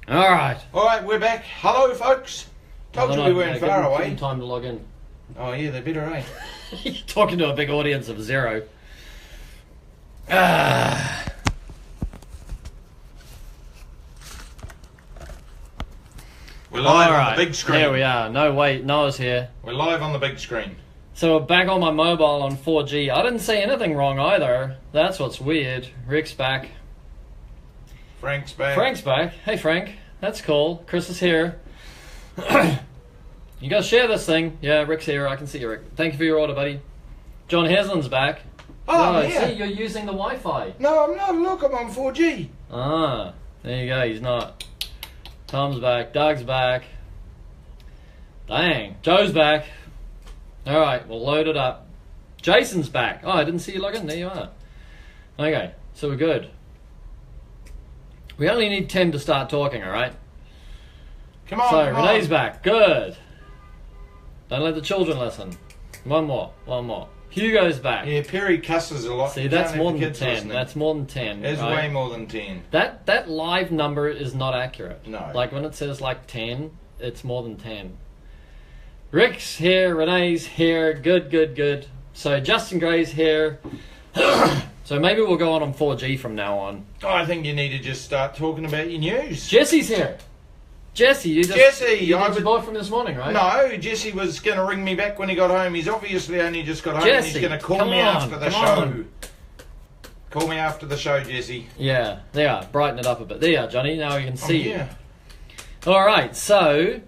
Alright. Alright, we're back. Hello, folks. Told you we weren't far Give away. them time to log in. Oh, yeah, they better, eh? You're talking to a big audience of 0. We're live on the big screen. Here we are. No, wait, Noah's here. We're live on the big screen. So we're back on my mobile on 4G. I didn't say anything wrong either. That's what's weird. Rick's back. Frank's back. Frank's back. Hey, Frank. That's cool. Chris is here. You guys share this thing. Yeah, Rick's here. I can see you, Rick. Thank you for your order, buddy. John Haslin's back. Oh, yeah. See, you're using the Wi-Fi. No, I'm not. Look, I'm on 4G. Ah, there you go. He's not. Tom's back. Doug's back. Dang. Joe's back. All right, we'll load it up. Jason's back. Oh, I didn't see you log in. There you are. Okay, so we're good. We only need 10 to start talking, all right? Come on, So, come Renee's on. back. Good. Don't let the children listen. One more. Hugo's back. Yeah, Perry cusses a lot. See, You that's don't have more the than kids 10. listening. That's more than 10. It's right? way more than 10. That live number is not accurate. No. Like when it says like 10, it's more than 10. Rick's here, Renee's here, good. So Justin Gray's here. So maybe we'll go on 4G from now on. Oh, I think you need to just start talking about your news. Jesse's here. Jesse, you Jesse, you I did your boyfriend this morning, right? No, Jesse was going to ring me back when he got home. He's obviously only just got home. Jesse, and he's going to call come me on, after the come show. on. Call me after the show, Jesse. Yeah, there you are. Brighten it up a bit. There you are, Johnny. Now we can see you. Yeah. All right, so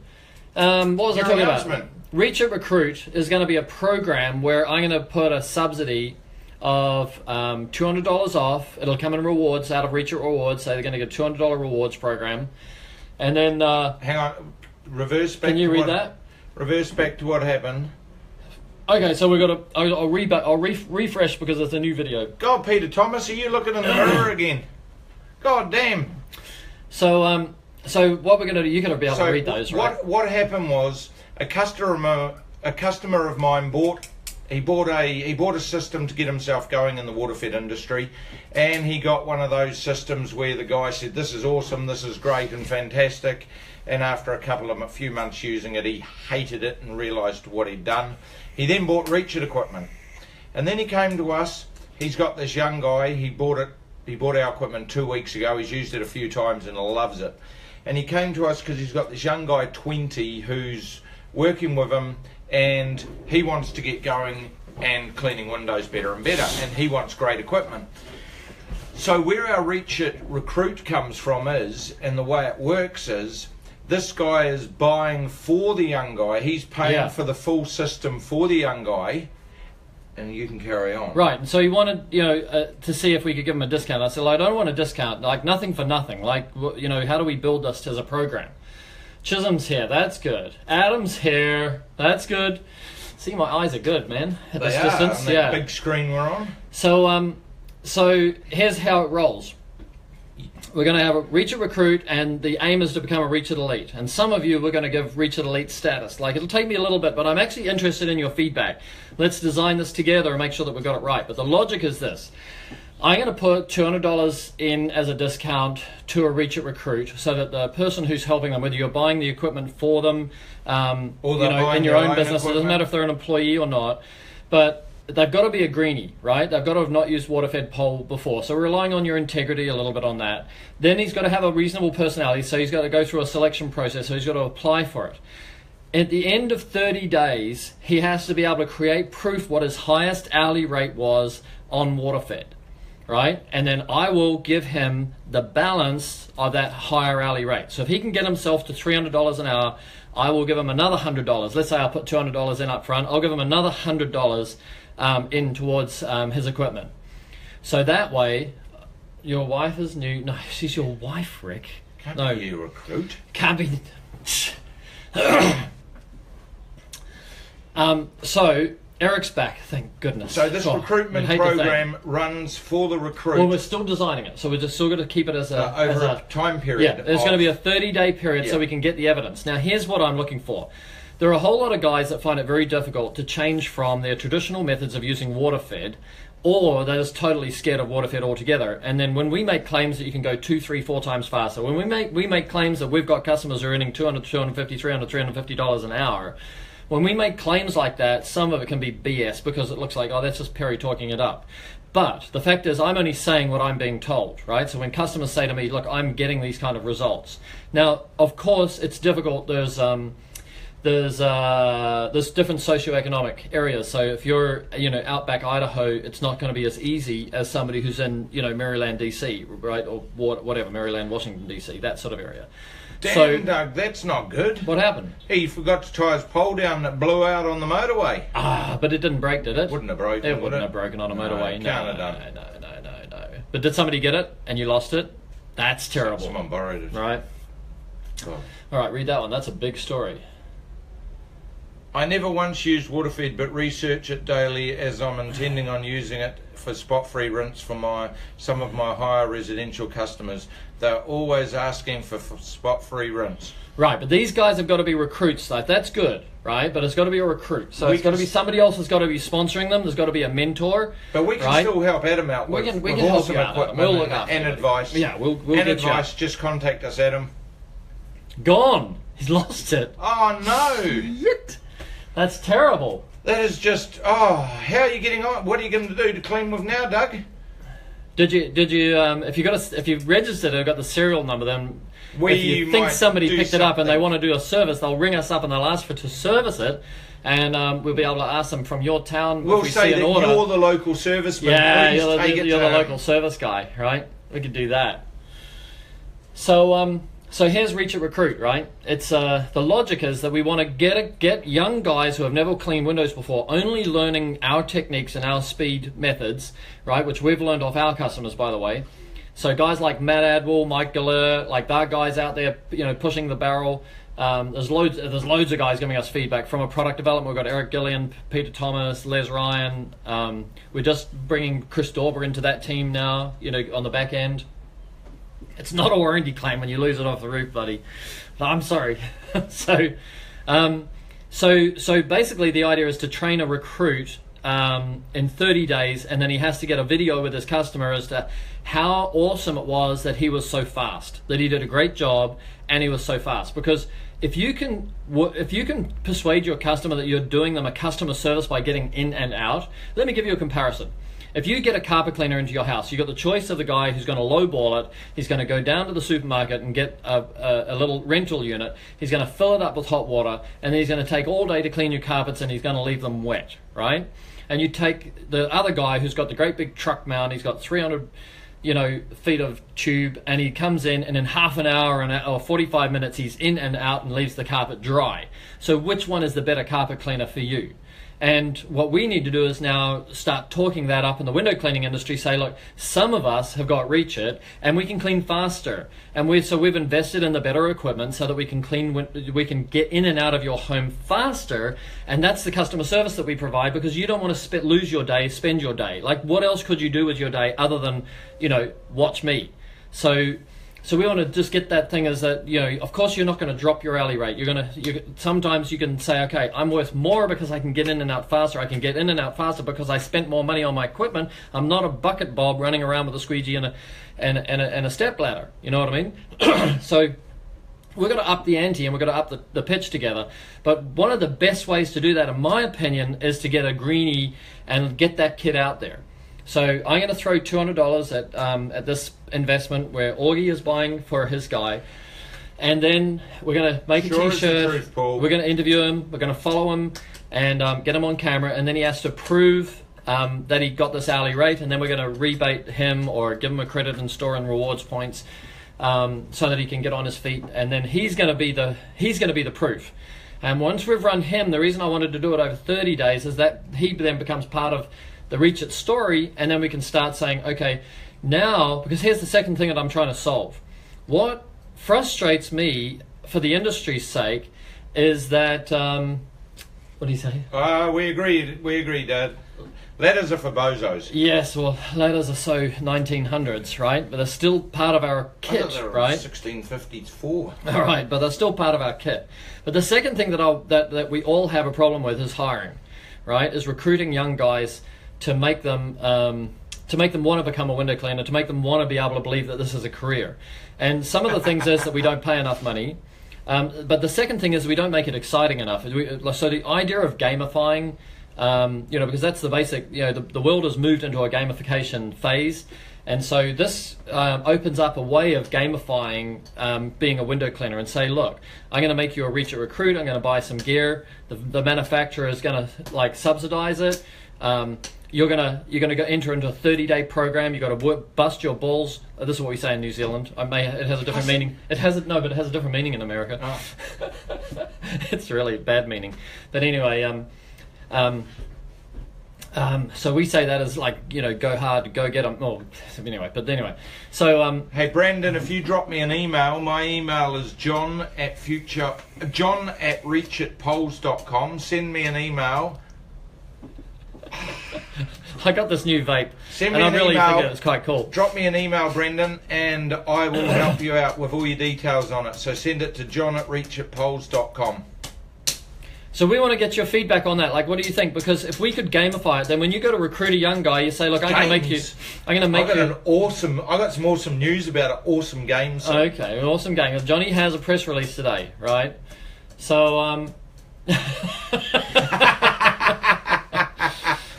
what was I Your talking announcement. about? Reach It Recruit is going to be a program where I'm going to put a subsidy of $200 off. It'll come in rewards out of Reach It Rewards, so they're going to get a $200 rewards program. And then... Hang on. Reverse back can you to read what, that? Reverse back to what happened. Okay, so we've got to... I'll refresh because it's a new video. God, Peter Thomas, are you looking in the mirror again? God damn. So what we're going to do... You're going to be able to read those, right? What happened was a customer of mine bought a system to get himself going in the waterfed industry, and he got one of those systems where the guy said, "This is awesome, this is great and fantastic." And after a few months using it, he hated it and realised what he'd done. He then bought Reach It equipment, and then he came to us. He's got this young guy. He bought our equipment 2 weeks ago. He's used it a few times and loves it. And he came to us because he's got this young guy, 20, who's working with him, and he wants to get going and cleaning windows better and better, and he wants great equipment. So where our Reach It Recruit comes from is, and the way it works is, this guy is buying for the young guy. He's paying for the full system for the young guy, and you can carry on. Right, so he wanted, to see if we could give him a discount. I said, I don't want a discount, like nothing for nothing. Like, how do we build this as a program? Chisholm's here, that's good. Adam's here, that's good. See, my eyes are good, man. At this distance, on that big screen we're on. So here's how it rolls. We're going to have a Reach It Recruit, and the aim is to become a Reach It Elite. And some of you we're going to give Reach It Elite status. Like, it'll take me a little bit, but I'm actually interested in your feedback. Let's design this together and make sure that we've got it right. But the logic is this. I'm going to put $200 in as a discount to a Reach It Recruit, so that the person who's helping them, whether you're buying the equipment for them, in your own business, it doesn't matter if they're an employee or not, but they've got to be a greenie, right? They've got to have not used waterfed pole before. So we're relying on your integrity a little bit on that. Then he's got to have a reasonable personality, so he's got to go through a selection process, so he's got to apply for it. At the end of 30 days, he has to be able to create proof what his highest hourly rate was on waterfed, right? And then I will give him the balance of that higher hourly rate. So if he can get himself to $300 an hour, I will give him another $100. Let's say I put $200 in up front. I'll give him another $100 in towards his equipment. So that way, your wife is new. No, she's your wife, Rick. Can't no, be you recruit. Can't be. So Eric's back, thank goodness. So this recruitment program runs for the recruit. Well, we're still designing it, so we're just still going to keep it as over a time period. Yeah, there's going to be a 30-day period so we can get the evidence. Now, here's what I'm looking for. There are a whole lot of guys that find it very difficult to change from their traditional methods of using water-fed or they're just totally scared of waterfed altogether. And then when we make claims that you can go 2, 3, 4 times faster, when we make claims that we've got customers who are earning $200, $250, $300, $350 an hour, when we make claims like that, some of it can be BS because it looks like, oh, that's just Perry talking it up. But the fact is, I'm only saying what I'm being told, right? So when customers say to me, look, I'm getting these kind of results. Now, of course, it's difficult. There's different socioeconomic areas. So if you're, outback Idaho, it's not going to be as easy as somebody who's in, Maryland, DC, right? Or whatever, Maryland, Washington, DC, that sort of area. Damn, Doug, that's not good. What happened? He forgot to tie his pole down that blew out on the motorway. But it didn't break, did it? Wouldn't have broken, It wouldn't have broken on a motorway. No, can't have done. No. But did somebody get it and you lost it? That's terrible. Someone borrowed it. Right. Oh. All right, read that one. That's a big story. I never once used waterfed, but research it daily as I'm intending on using it for spot-free rinse for some of my higher residential customers. They're always asking for spot-free rinse. Right, but these guys have got to be recruits. Like, that's good, right? But it's got to be a recruit. So it's got to be somebody else has got to be sponsoring them. There's got to be a mentor. But we can still help Adam out with we can help awesome you out, equipment We'll look after and you. advice. Yeah, we'll and get advice. you. Just contact us, Adam. Gone. He's lost it. Oh no! Shit. That's terrible. That is just. Oh, how are you getting on? What are you going to do to clean with now, Doug? Did you if you registered and got the serial number, then if you think somebody picked it up and they want to do a service, they'll ring us up and they'll ask to service it, and we'll be able to ask them from your town. We'll if we say see an that order. you're the local serviceman. Yeah, Please you're the local service guy, right? We could do that. So here's Reach It Recruit, right? It's the logic is that we want to get young guys who have never cleaned windows before, only learning our techniques and our speed methods, right? Which we've learned off our customers, by the way. So guys like Matt Adwell, Mike Galler, like that guys out there, pushing the barrel. There's loads of guys giving us feedback from a product development. We've got Eric Gillian, Peter Thomas, Les Ryan. We're just bringing Chris Dauber into that team now, on the back end. It's not a warranty claim when you lose it off the roof, buddy. I'm sorry. So basically the idea is to train a recruit in 30 days, and then he has to get a video with his customer as to how awesome it was that he was so fast, that he did a great job and he was so fast. Because if you can persuade your customer that you're doing them a customer service by getting in and out, let me give you a comparison. If you get a carpet cleaner into your house, you've got the choice of the guy who's going to lowball it. He's going to go down to the supermarket and get a little rental unit. He's going to fill it up with hot water, and then he's going to take all day to clean your carpets, and he's going to leave them wet, right? And you take the other guy who's got the great big truck mount. He's got 300 feet of tube, and he comes in, and in half an hour or 45 minutes, he's in and out and leaves the carpet dry. So which one is the better carpet cleaner for you? And what we need to do is now start talking that up in the window cleaning industry. Say, look, some of us have got Reach It, and we can clean faster. And we've invested in the better equipment so that we can get in and out of your home faster. And that's the customer service that we provide, because you don't want to lose your day, spend your day. Like, what else could you do with your day other than, watch me? So we want to just get that thing as that, of course you're not going to drop your alley rate. Sometimes you can say, okay, I'm worth more because I can get in and out faster. I can get in and out faster because I spent more money on my equipment. I'm not a bucket bob running around with a squeegee and a step ladder. You know what I mean? So we're going to up the ante, and we're going to up the pitch together. But one of the best ways to do that, in my opinion, is to get a greenie and get that kid out there. So I'm going to throw $200 at this investment where Augie is buying for his guy, and then we're going to make a t-shirt. We're going to interview him. We're going to follow him and get him on camera, and then he has to prove that he got this hourly rate, and then we're going to rebate him or give him a credit and store and rewards points so that he can get on his feet, and then he's going to be the proof. And once we've run him, the reason I wanted to do it over 30 days is that he then becomes part of the Reach It story, and then we can start saying, okay, now, because here's the second thing that I'm trying to solve. What frustrates me for the industry's sake is that, what do you say? We agree, Dad. Ladders are for bozos. Yes, well, ladders are so 1900s, right? But they're still part of our kit, right? 1654. All right, but they're still part of our kit. But the second thing that we all have a problem with is hiring, right? Is recruiting young guys to make them want to become a window cleaner, to make them want to be able to believe that this is a career. And some of the things is that we don't pay enough money. But the second thing is we don't make it exciting enough. So the idea of gamifying, because that's the basic, the world has moved into a gamification phase. And so this opens up a way of gamifying being a window cleaner and say, look, I'm going to make you a Reach It Recruit. I'm going to buy some gear. The manufacturer is going to subsidize it. You're gonna go enter into a 30-day program. You got to bust your balls. This is what we say in New Zealand. It has a different meaning. But it has a different meaning in America. Oh. It's really bad meaning. But anyway, so we say that as go hard, go get them. Oh, anyway. So hey Brandon, if you drop me an email, my email is john@reachitpoles.com. Send me an email. I got this new vape, and I really think it's quite cool. Drop me an email, Brendan, and I will help you out with all your details on it. So send it to john@reachitpoles.com. So we want to get your feedback on that. Like, what do you think? Because if we could gamify it, then when you go to recruit a young guy, you say, "Look, I'm going to make you." I got some awesome news about an awesome game. So. Okay, an awesome game. Johnny has a press release today, right? So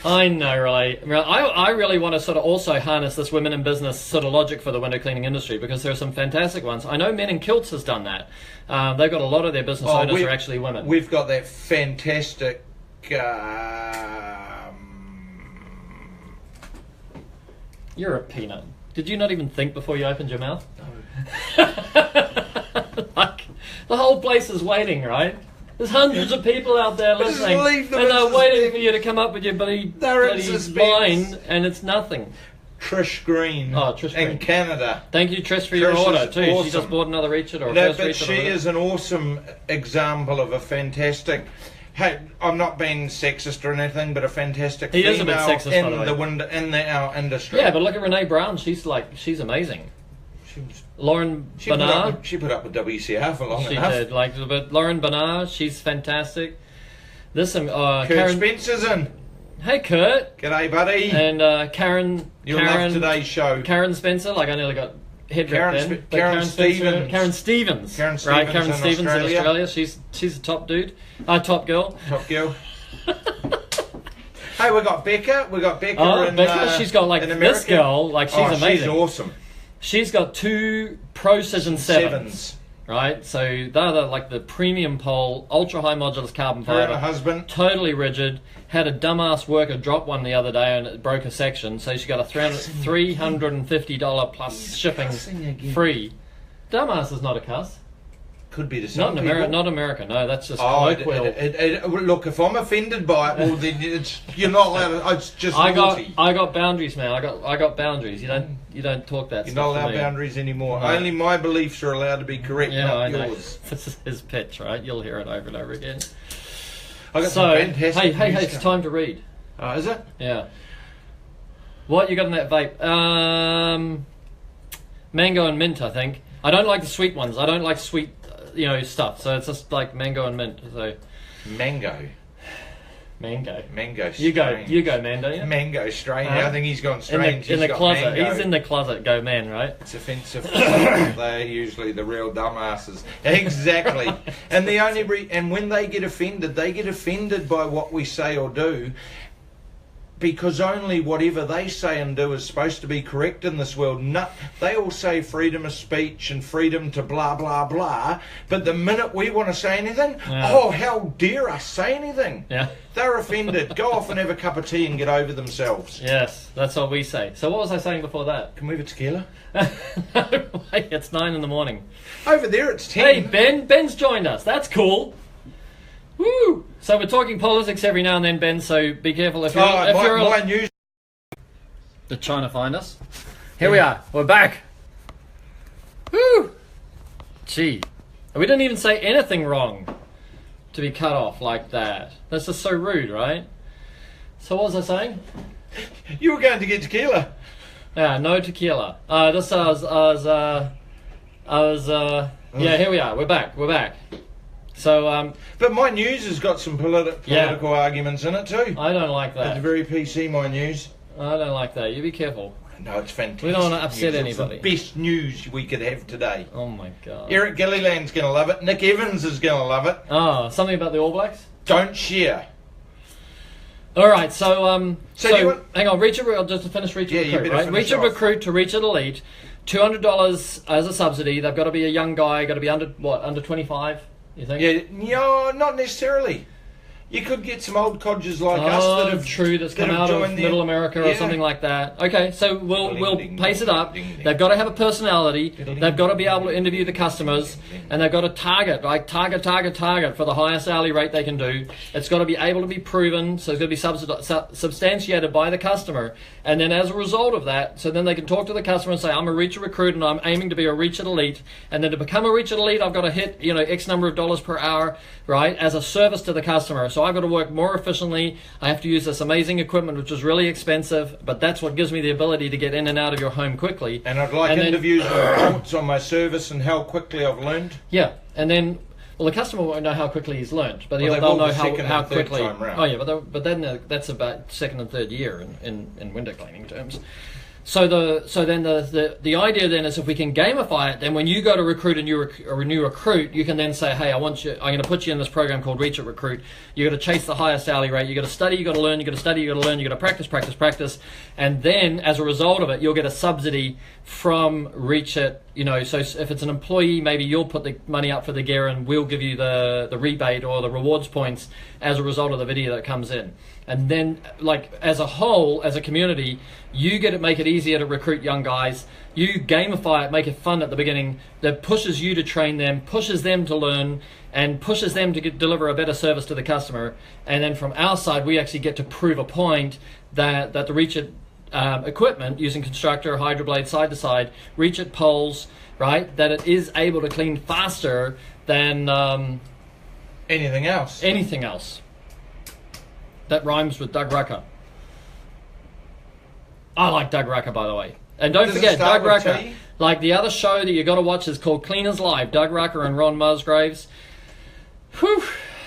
I know, right? I really want to sort of also harness this women in business sort of logic for the window cleaning industry, because there are some fantastic ones. I know Men in Kilts has done that. They've got a lot of their business owners are actually women. We've got that fantastic. You're a peanut. Did you not even think before you opened your mouth? No. Like, the whole place is waiting, right? There's hundreds of people out there listening, and they're waiting for you to come up with your bloody line, and it's nothing. Trish Green. Oh, Trish Green. In Canada. Thank you, Trish, for your order, too. Awesome. She just bought another Reach It or no, first but Reach It. She is an awesome example of a fantastic... Hey, I'm not being sexist or anything, but a fantastic he female is a bit sexist, in by the way. in our industry. Yeah, but look at Renee Brown. She's amazing. Lauren Bernard. She put up with WCR for long enough. She did. But Lauren Bernard, she's fantastic. There's some Kurt Karen Spencer's in. Hey, Kurt. G'day, buddy. And Karen. You'll love today's show. Karen Spencer. I nearly got head Karen Stevens. Karen Stevens. Right, Karen Stevens in Australia. She's a top dude. Top girl. Top girl. Hey, we got Becca. Oh, Becca. She's got this girl. She's amazing. She's awesome. She's got 2 Procision 7s. Right, so they're the premium pole, ultra high modulus carbon fiber. Her husband, totally rigid. Had a dumbass worker drop one the other day and it broke a section, so she got a $350 plus shipping free. Dumbass is not a cuss. Could be to some people. Not America. No, that's just colloquial. Look, if I'm offended by it, well, then you're not allowed. It's just naughty. I got boundaries, man. I got boundaries. You don't talk that. You're stuff not allowed boundaries anymore. No. Only my beliefs are allowed to be correct, not yours. This is his pitch, right? You'll hear it over and over again. I got some fantastic. Hey! It's time to read. Oh, is it? Yeah. What you got in that vape? Mango and mint, I think. I don't like the sweet ones. I don't like sweet. Stuff. So it's just like mango and mint. So mango. You go, man, don't you? Mango strain. I think he's gone strange. In the closet. Mango. He's in the closet. Go, man, right? It's offensive. They're usually the real dumbasses. Exactly. And the only and when they get offended by what we say or do. Because only whatever they say and do is supposed to be correct in this world. They all say freedom of speech and freedom to blah, blah, blah. But the minute we want to say anything, how dare us say anything? Yeah. They're offended. Go off and have a cup of tea and get over themselves. Yes, that's what we say. So what was I saying before that? Can we have a tequila? No, wait, it's 9 in the morning. Over there it's 10. Hey, Ben. Ben's joined us. That's cool. Woo! So we're talking politics every now and then, Ben, so be careful if you're... my news... They're trying to find us. Here we are. We're back. Woo! Gee. We didn't even say anything wrong to be cut off like that. That's just so rude, right? So what was I saying? You were going to get tequila. Yeah, no tequila. Yeah, here we are. We're back. So But my news has got some political arguments in it too. I don't like It's that. very PC, my news. I don't like that. You be careful. No, it's fantastic. We don't want to upset news. It's anybody. the best news we could have today. Oh my god. Eric Gilliland's going to love it. Nick Evans is going to love it. Oh, something about the All Blacks? Don't share. All right, so So do you want- hang on, just to finish Reach It Yeah, you Recruit, better right? finish Reach It off. Recruit to Reach It Elite, $200 as a subsidy. They've got to be a young guy, got to be under 25. You think? Yeah, no, not necessarily. You could get some old codgers like us that have that's come out of Middle America or Yeah. something like that. Okay, so we'll Ding, pace it up. ding, ding. They've got to have a personality. Ding, They've got to be able to interview the customers, and they've got to target for the highest hourly rate they can do. It's got to be able to be proven, so it's got to be substantiated by the customer, and then as a result of that, so then they can talk to the customer and say, I'm a Reach It Recruit and I'm aiming to be a Reach It Elite, and then to become a Reach It Elite, I've got to hit X number of dollars per hour, right, as a service to the customer. So I've got to work more efficiently. I have to use this amazing equipment, which is really expensive, but that's what gives me the ability to get in and out of your home quickly. And I'd like And then- interviews and reports on my service and how quickly I've learned. Yeah, and then, well, the customer won't know how quickly he's learned, but Well, they they'll will know the second how and third quickly. time round. Oh yeah, but then that's about second and third year in window cleaning terms. Then the idea then is if we can gamify it, then when you go to recruit a new recruit, you can then say, hey, I'm going to put you in this program called Reach It Recruit. You got to chase the highest hourly rate. You got to study. You got to learn. You got to study. You got to learn. You got to practice, and then as a result of it, you'll get a subsidy from Reach It. So if it's an employee, maybe you'll put the money up for the gear, and we'll give you the rebate or the rewards points as a result of the video that comes in. And then, like, as a whole, as a community, you make it easier to recruit young guys. You gamify it, make it fun at the beginning. That pushes you to train them, pushes them to learn, and pushes them to deliver a better service to the customer. And then from our side, we actually get to prove a point that the Reach It equipment, using Constructor, Hydroblade, side to side, Reach It poles, right, that it is able to clean faster than Anything else? anything else. That rhymes with Doug Rucker. I like Doug Rucker, by the way. And don't Does it forget, start Doug with Rucker, T? like the other show that you got to watch is called Cleaners Live. Doug Rucker and Ron Musgraves. Whew,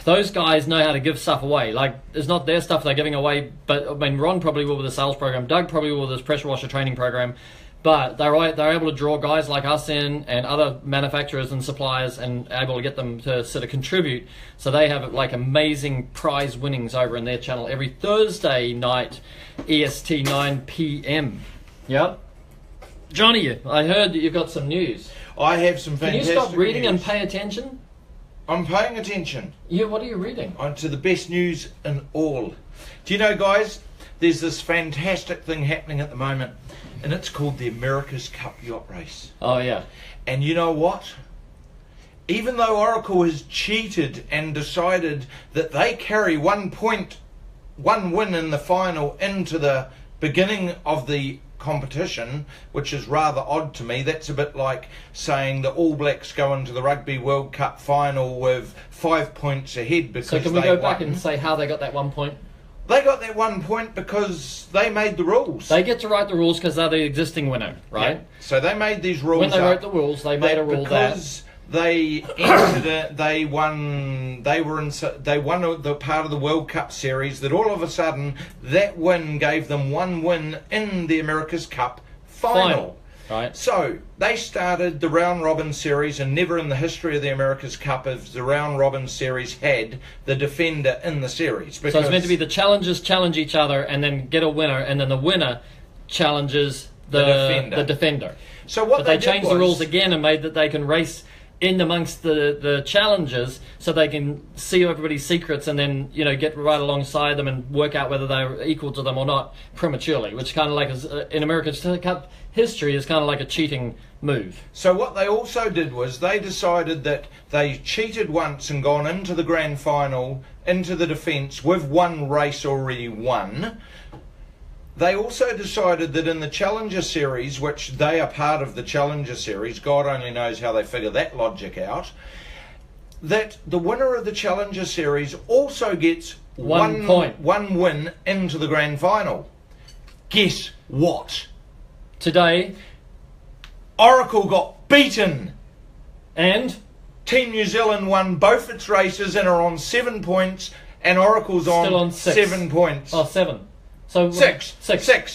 those guys know how to give stuff away. Like, it's not their stuff they're giving away, but I mean, Ron probably will with the sales program. Doug probably will with his pressure washer training program. But they're able to draw guys like us in and other manufacturers and suppliers and able to get them to sort of contribute. So they have like amazing prize winnings over in their channel every Thursday night, EST 9 p.m. Yep. Johnny, I heard that you've got some news. I have some Can you fantastic stop reading news. and pay attention? I'm paying attention. Yeah, what are you reading? On to the best news in all. Do you know, guys, there's this fantastic thing happening at the moment, and it's called the America's Cup Yacht Race. Oh, yeah. And you know what? Even though Oracle has cheated and decided that they carry 1 win in the final into the beginning of the competition, which is rather odd to me. That's a bit like saying the All Blacks go into the Rugby World Cup final with 5 points ahead because So can we they go back won. and say how they got that 1 point? They got that 1 point because they made the rules. They get to write the rules because they're the existing winner, right? Yeah. So they made these rules When they up. wrote the rules, they made a rule that... because they entered it, they won the part of the World Cup series that all of a sudden that win gave them 1 win in the America's Cup final. Right. So they started the round robin series, and never in the history of the America's Cup has the round robin series had the defender in the series. So it's meant to be the challengers challenge each other and then get a winner, and then the winner challenges the defender. So what But they did changed the was- rules again and made that they can race in amongst the challengers, so they can see everybody's secrets and then get right alongside them and work out whether they're equal to them or not prematurely, which kind of like in America's Cup history is kind of like a cheating move. So what they also did was they decided that they cheated once and gone into the grand final, into the defence with one race already won. They also decided that in the Challenger Series, which they are part of the Challenger Series, God only knows how they figure that logic out, that the winner of the Challenger Series also gets 1 point. 1 win into the grand final. Guess what? Today, Oracle got beaten. and Team New Zealand won both its races and are on 7 points, and Oracle's on, Still on 6. 7 points. Oh, 7. So Six.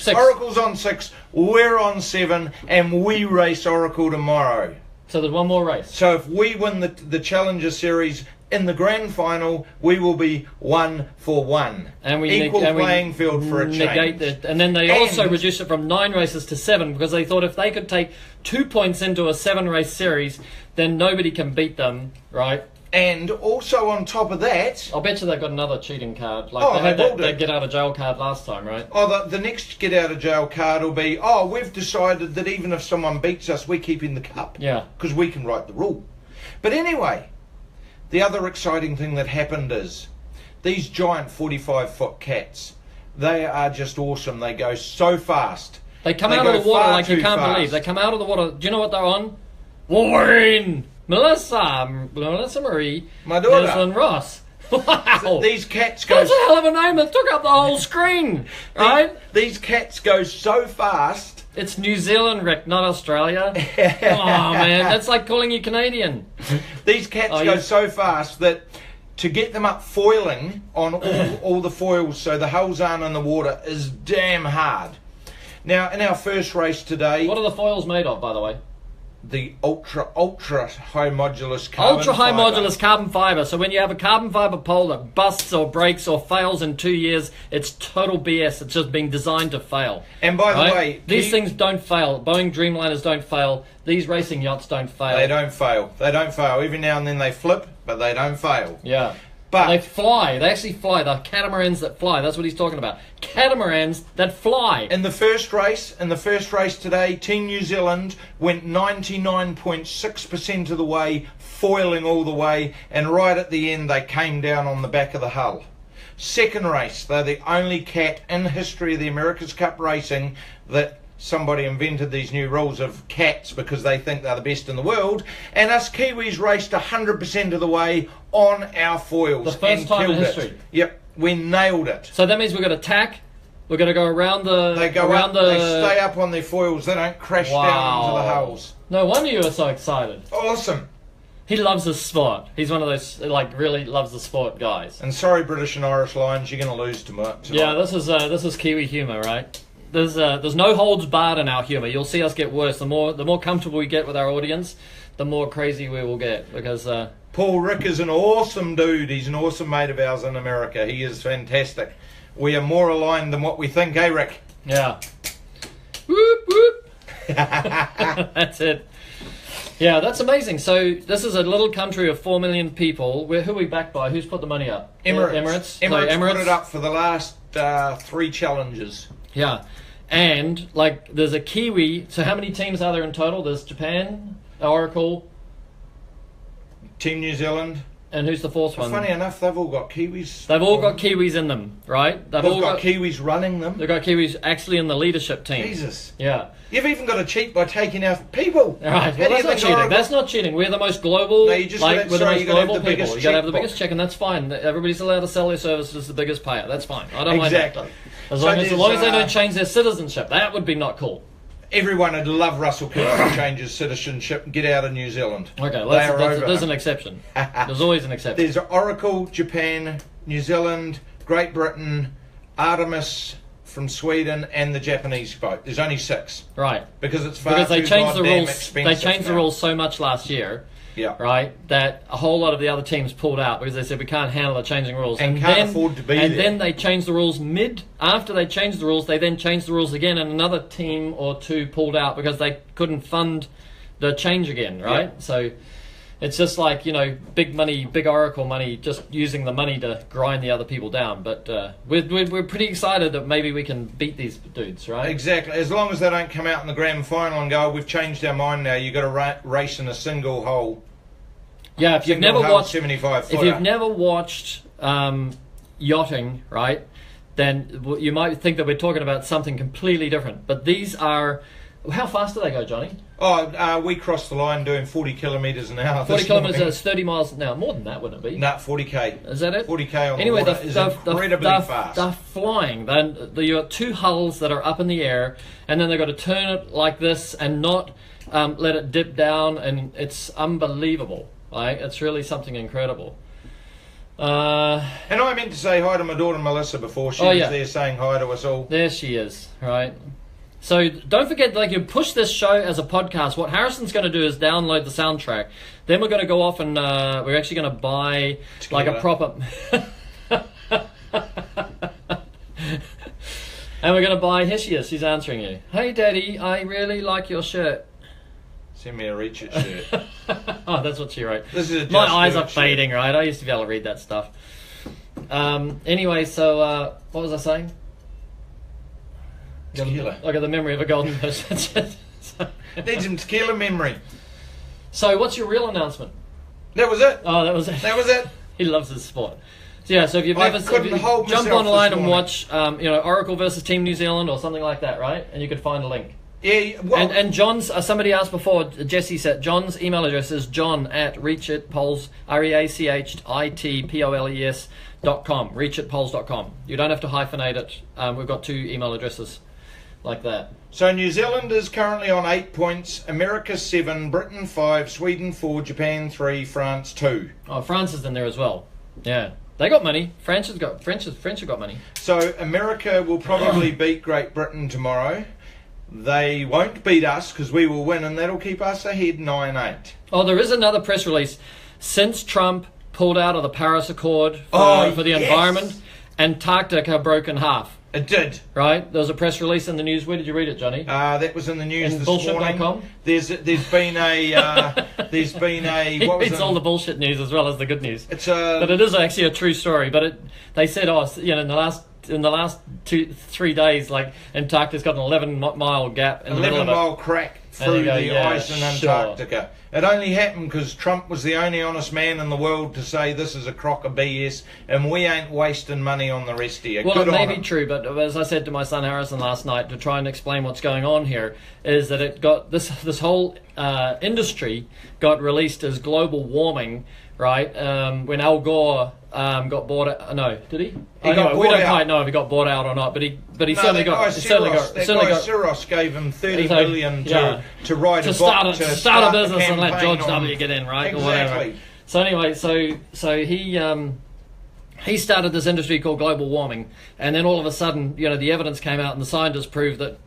Oracle's on 6, we're on 7, and we race Oracle tomorrow. So there's one more race. So if we win the Challenger Series in the grand final, we will be 1 for 1. And we equal playing field for a negate change. And then they also reduced it from 9 races to 7 because they thought if they could take 2 points into a 7-race series, then nobody can beat them, right? And also on top of that, I'll bet you they've got another cheating card. Like Oh, they had they will that do. get out of jail card last time, right? the next get out of jail card will be, we've decided that even if someone beats us, we're keeping the cup. Yeah. Because we can write the rule. But anyway, the other exciting thing that happened is these giant 45-foot cats, they are just awesome. They go so fast. They come They out go of the water far like you too can't fast. believe. They come out of the water. Do you know what they're on? Wolverine, Melissa Marie, My daughter. Desmond Ross. Wow. These cats go... That's a hell of a name that took up the whole screen, right? These cats go so fast. It's New Zealand, Rick, not Australia. Oh, man, that's like calling you Canadian. These cats Oh, go you- so fast that to get them up foiling on all the foils so the hulls aren't in the water is damn hard. Now, in our first race today, What are the foils made of, by the way? the ultra high modulus carbon Ultra high fibre. modulus carbon fibre. So when you have a carbon fibre pole that busts or breaks or fails in 2 years, it's total BS. It's just been designed to fail. And by the right? way, these things don't fail. Boeing Dreamliners don't fail. These racing yachts don't fail. they don't fail. They don't fail. Every now and then they flip, but they don't fail. Yeah. But They fly. They actually fly. They're catamarans that fly. That's what he's talking about. Catamarans that fly. in the first race today, Team New Zealand went 99.6% of the way, foiling all the way, and right at the end they came down on the back of the hull. Second race, they're the only cat in the history of the America's Cup racing that somebody invented these new rules of cats because they think they're the best in the world, and us Kiwis raced 100% of the way on our foils. The first and time in killed history. it. Yep, we nailed it. So that means we've got to tack. We're going to go around the... They go around up, they stay up on their foils, they don't crash down into the hulls. No wonder you were so excited. Awesome. He loves the sport. He's one of those, like, really loves the sport guys. And sorry, British and Irish Lions, you're going to lose tonight. Yeah, this is Kiwi humour, right? There's no holds barred in our humour. You'll see us get worse. The more comfortable we get with our audience, the more crazy we will get. Because Paul Rick is an awesome dude. He's an awesome mate of ours in America. He is fantastic. We are more aligned than what we think, eh, Rick? yeah, whoop whoop. That's it. Yeah, that's amazing. So this is a little country of 4 million people. Who are we backed by? Who's put the money up? Emirates. Emirates. Emirates put it up for the last 3 challenges. Yeah, and like there's a Kiwi. So how many teams are there in total? There's Japan, Oracle, Team New Zealand. and who's the fourth one? Funny enough, they've all got Kiwis. They've all got Kiwis in them, right? They've all got Kiwis running them. They've got Kiwis actually in the leadership team. Jesus. Yeah. You've even got to cheat by taking out people. All right. How Well, do you that's not think cheating. Oracle- That's not cheating. We're the most global. No, you just like gotta- we're the sorry, most you gotta have global the people. biggest You got to have the checkbook. biggest check, and that's fine. Everybody's allowed to sell their services to the biggest payer. That's fine. I don't mind Exactly. that. As So long as there's, they don't change their citizenship, that would be not cool. Everyone would love Russell Kirk to change his citizenship and get out of New Zealand. Okay, They are over there's him. an exception. There's always an exception. There's Oracle, Japan, New Zealand, Great Britain, Artemis from Sweden, and the Japanese boat. There's only 6 Right. because it's far Because they too changed the goddamn rules. expensive They changed the now. rules so much last year, Yeah. right? That a whole lot of the other teams pulled out because they said we can't handle the changing rules. And can't afford to be And there. then they changed the rules after they changed the rules. They then changed the rules again, and another team or two pulled out because they couldn't fund the change again, right? Yeah. So it's just like big money, big Oracle money, just using the money to grind the other people down. But we're pretty excited that maybe we can beat these dudes, right? Exactly. As long as they don't come out in the grand final and go, we've changed our mind now. You've got to race in a single hole. Yeah, if you've never Single hull watched 75 if footer. you've never watched yachting, right, then you might think that we're talking about something completely different. But these are, how fast do they go, Johnny? We crossed the line doing 40 kilometres an hour. 40 this kilometres, morning. that's 30 miles an hour. More than that, wouldn't it be? No, 40k. Is that it? 40k on Anyway, the water is incredibly fast. They're flying. You've got 2 hulls that are up in the air, and then they've got to turn it like this and not let it dip down, and it's unbelievable. Like, it's really something incredible. And I meant to say hi to my daughter Melissa before she was there saying hi to us all. There she is, right? So don't forget, like, you push this show as a podcast. What Harrison's going to do is download the soundtrack. Then we're going to go off and we're actually going to buy like a proper... And we're going to buy... Here she is. She's answering you. Hey, Daddy, I really like your shirt. Send me a Reach It shirt. Oh, that's what she wrote. This is a My eyes are fading, right? I used to be able to read that stuff. Anyway, so what was I saying? Tequila. I got the memory of a golden fish. Need some tequila memory. So, what's your real announcement? That was it. Oh, that was it. That was it. He loves his sport. So, yeah, so if you've ever jump online and watch, Oracle versus Team New Zealand or something like that, right? And you could find a link. Yeah, well, and John's, somebody asked before, Jesse said, John's email address is john@reachitpoles, REACHITPOLES.com, reachitpoles.com. You don't have to hyphenate it. We've got 2 email addresses like that. So New Zealand is currently on 8 points, America 7, Britain 5, Sweden 4, Japan 3, France 2. Oh, France is in there as well. Yeah. They got money. French have got money. So America will probably beat Great Britain tomorrow. They won't beat us because we will win, and that'll keep us ahead 9-8. Oh, there is another press release. Since Trump pulled out of the Paris Accord for the environment, Antarctica broke in half. It did. Right? There was a press release in the news. Where did you read it, Johnny? That was in the news this bullshit.com? morning. There's been a He reads all the bullshit news as well as the good news. But it is actually a true story. But they said, in the last 2-3 days, like, Antarctica's got an 11-mile gap in the middle of it. 11-mile crack through the ice in Antarctica. Sure. It only happened because Trump was the only honest man in the world to say this is a crock of BS and we ain't wasting money on the rest of you. Well, it may be true, but as I said to my son Harrison last night to try and explain what's going on here, is that it got this whole industry got released as global warming, right? When Al Gore got bought out. No, did he? We don't quite know if he got bought out or not, but he certainly got. Soros gave him $30 billion to write a book to start a business and let George W. get in, right? Exactly. Or whatever. So anyway, so he started this industry called global warming, and then all of a sudden, the evidence came out and the scientists proved that.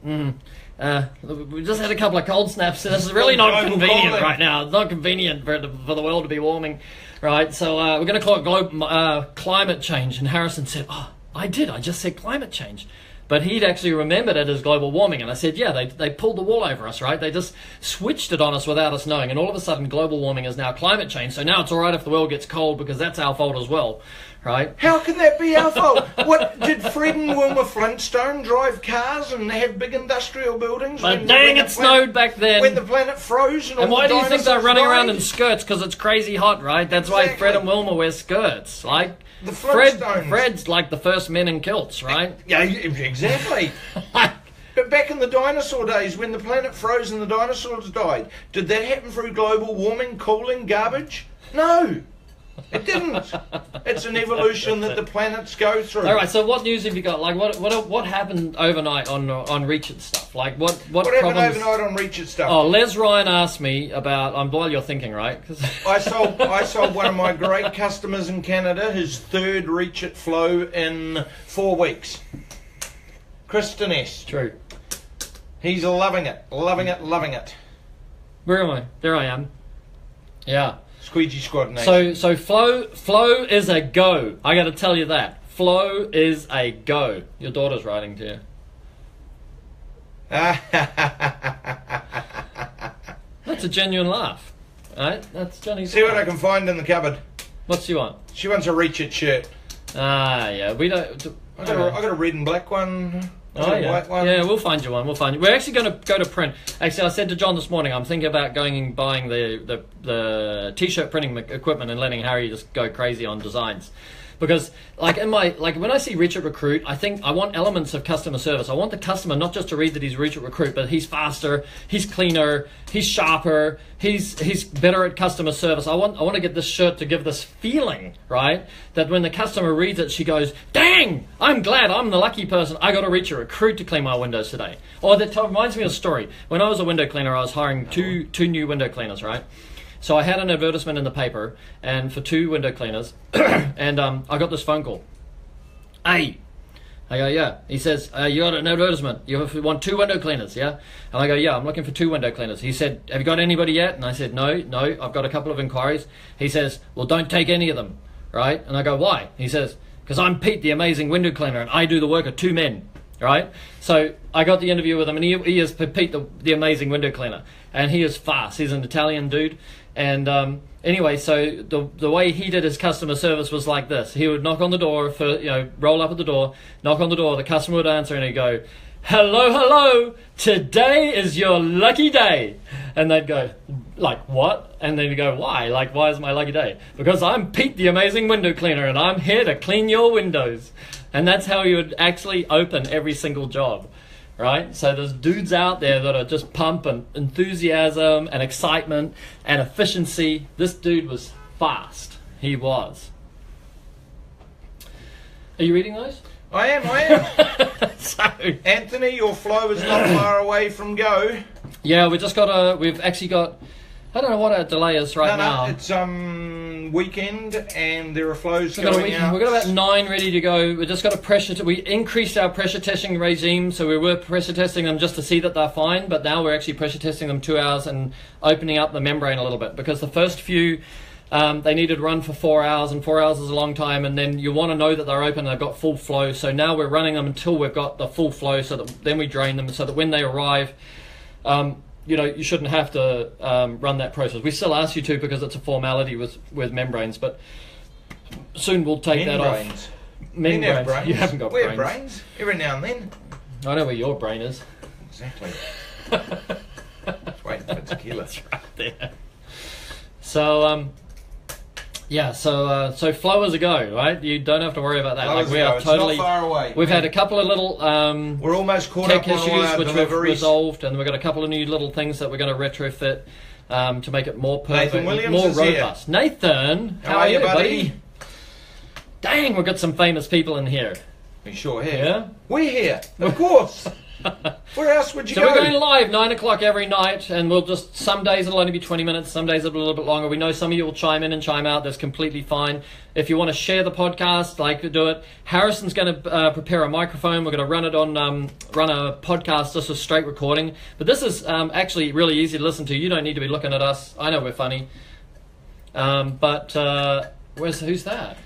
We just had a couple of cold snaps. This is really not convenient right now. It's not convenient for the world to be warming, right? So we're going to call it climate change. And Harrison said, "Oh, I just said climate change." But he'd actually remembered it as global warming. And I said, yeah, they pulled the wool over us, right? They just switched it on us without us knowing. And all of a sudden, global warming is now climate change. So now it's all right if the world gets cold because that's our fault as well, right? How can that be our fault? What, did Fred and Wilma Flintstone drive cars and have big industrial buildings? But dang, it snowed back then. When the planet froze and why do you think they're running around in skirts? Because it's crazy hot, right? That's why Fred and Wilma wear skirts. Like, the Flintstones. Fred's like the first men in kilts, right? Yeah, exactly. But back in the dinosaur days, when the planet froze and the dinosaurs died, did that happen through global warming, cooling, garbage? No, it didn't. It's an evolution that the planets go through. All right. So, what news have you got? Like, what happened overnight on Reach It stuff? Like, what happened overnight on Reach It stuff? Oh, Les Ryan asked me about. While you're thinking, right? I sold one of my great customers in Canada his third Reach It flow in 4 weeks. Kristen S. True. He's loving it. Loving it. Where am I? There I am. Yeah. Squeegee Squad Nation. So flow is a go. I got to tell you that. Flow is a go. Your daughter's writing to you. That's a genuine laugh. Right? That's Johnny's. See what I can find in the cupboard. What's she want? She wants a Reach It shirt. Yeah. We don't. I got a red and black one. White one. Yeah, we'll find you one. We're actually going to go to print. Actually, I said to John this morning, I'm thinking about going and buying the t-shirt printing equipment and letting Harry just go crazy on designs. Because when I see Reach It Recruit, I think I want elements of customer service. I want the customer not just to read that he's Reach It Recruit, but he's faster, he's cleaner, he's sharper, he's better at customer service. I want to get this shirt to give this feeling, right? That when the customer reads it, she goes, "Dang, I'm glad I'm the lucky person. I got to Reach It Recruit to clean my windows today." Or that reminds me of a story. When I was a window cleaner, I was hiring two new window cleaners, right? So I had an advertisement in the paper and for 2 window cleaners, and I got this phone call. Hey, I go, yeah. He says, you got an advertisement. You want 2 window cleaners, yeah? And I go, yeah, I'm looking for 2 window cleaners. He said, have you got anybody yet? And I said, no, I've got a couple of inquiries. He says, well, don't take any of them, right? And I go, why? He says, because I'm Pete, the amazing window cleaner, and I do the work of 2 men, right? So I got the interview with him, and he is Pete, the amazing window cleaner, and he is fast. He's an Italian dude, and anyway, so the way he did his customer service was like this. He would knock on the door, roll up at the door, knock on the door, the customer would answer, and he'd go, hello, today is your lucky day. And they'd go, like, what? And then he'd go, why? Like, why is my lucky day? Because I'm Pete, the amazing window cleaner, and I'm here to clean your windows. And that's how he would actually open every single job. Right? So there's dudes out there that are just pumping enthusiasm and excitement and efficiency. This dude was fast. He was. Are you reading those? I am. So, Anthony, your flow is not far away from go. yeah, we've actually got, I don't know what our delay is right now. It's weekend and there are flows We've got going out. We've got about 9 ready to go. We just got we increased our pressure testing regime, so we were pressure testing them just to see that they're fine, but now we're actually pressure testing them 2 hours and opening up the membrane a little bit, because the first few they needed to run for 4 hours, and 4 hours is a long time, and then you want to know that they're open and they've got full flow. So now we're running them until we've got the full flow, so that then we drain them, so that when they arrive, you shouldn't have to run that process. We still ask you to, because it's a formality with membranes, but soon we'll take that off. Membranes. Brains. You haven't got we brains. have brains every now and then. I know where your brain is. Exactly. Just waiting for tequila. It's right there. So so flow is a go, right? You don't have to worry about that. Flow Like is a we go. are It's totally. not far away. We've had a couple of little We're almost caught tech up on all issues our which we've deliveries. resolved, and we've got a couple of new little things that we're going to retrofit to make it more perfect, Nathan Williams more is here. robust. Nathan, How are you, buddy? Dang, we've got some famous people in here. We sure have. Yeah? We're here, of course. Where else would you So go? we're going live 9 o'clock every night, and we'll just, some days it'll only be 20 minutes, some days it'll be a little bit longer. We know some of you will chime in and chime out. That's completely fine. If you want to share the podcast, do it. Harrison's going to prepare a microphone. We're going to run it on, run a podcast, just a straight recording. But this is actually really easy to listen to. You don't need to be looking at us. I know we're funny. Who's that?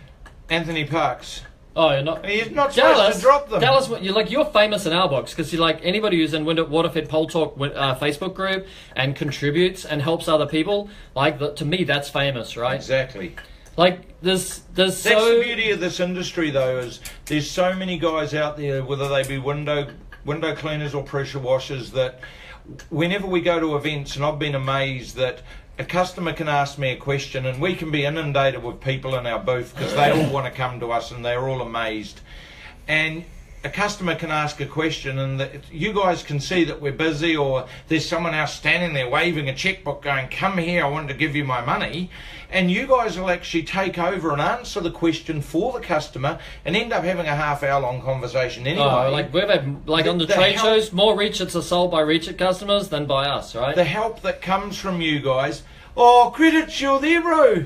Anthony Parks. Oh, you're not. He's not supposed to drop them. Dallas, you're famous in our books, because you're like anybody who's in Waterfed Pole Talk Facebook group and contributes and helps other people. To me, that's famous, right? Exactly. Like there's That's the beauty of this industry, though, is there's so many guys out there, whether they be window cleaners or pressure washers, that whenever we go to events, and I've been amazed that a customer can ask me a question and we can be inundated with people in our booth because they all want to come to us and they're all amazed. And a customer can ask a question and you guys can see that we're busy, or there's someone else standing there waving a checkbook going, come here, I want to give you my money. And you guys will actually take over and answer the question for the customer and end up having a half-hour long conversation anyway. Oh, like we've had, on the trade shows, more Reach It's are sold by Reach It customers than by us, right? The help that comes from you guys. Oh, credits, you're there, bro.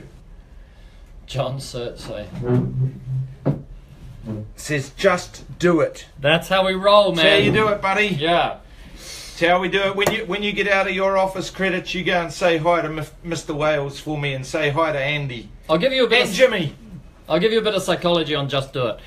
John Surtsey. Says, just do it. That's how we roll, man. That's how you do it, buddy. Yeah. That's how we do it. When you get out of your office credits, you go and say hi to Mr. Wales for me, and say hi to Andy. I'll give you a bit and Jimmy. I'll give you a bit of psychology on Just Do It.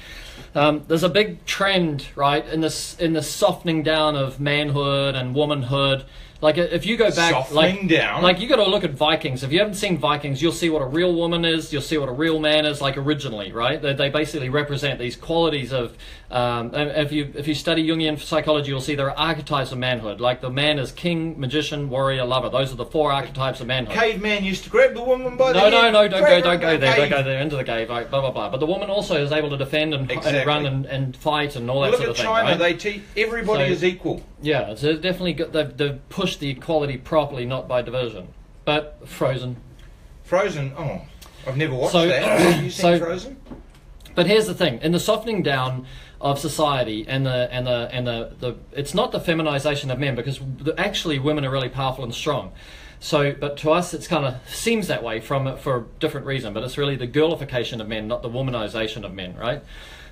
There's a big trend, right, in the softening down of manhood and womanhood. Like if you go back, Softening down? like you got to look at Vikings. If you haven't seen Vikings, you'll see what a real woman is. You'll see what a real man is, like originally, right? They basically represent these qualities of. And if you study Jungian psychology, you'll see there are archetypes of manhood. Like the man is king, magician, warrior, lover. Those are the 4 archetypes of manhood. Caveman used to grab the woman by the No, head. don't go there. Cave. Don't go there into the cave. Like, blah blah blah. But the woman also is able to defend and run and fight and all that Look sort at of thing. China. Right? They teach everybody So- is equal. Yeah, so definitely they've pushed the equality properly, not by diversion. But Frozen. Frozen. Oh, I've never watched So- that. Have you seen so- Frozen? But here's the thing: in the softening down of society and the it's not the feminization of men, because actually women are really powerful and strong. So, but to us, it's kind of seems that way for a different reason. But it's really the girlification of men, not the womanization of men, right?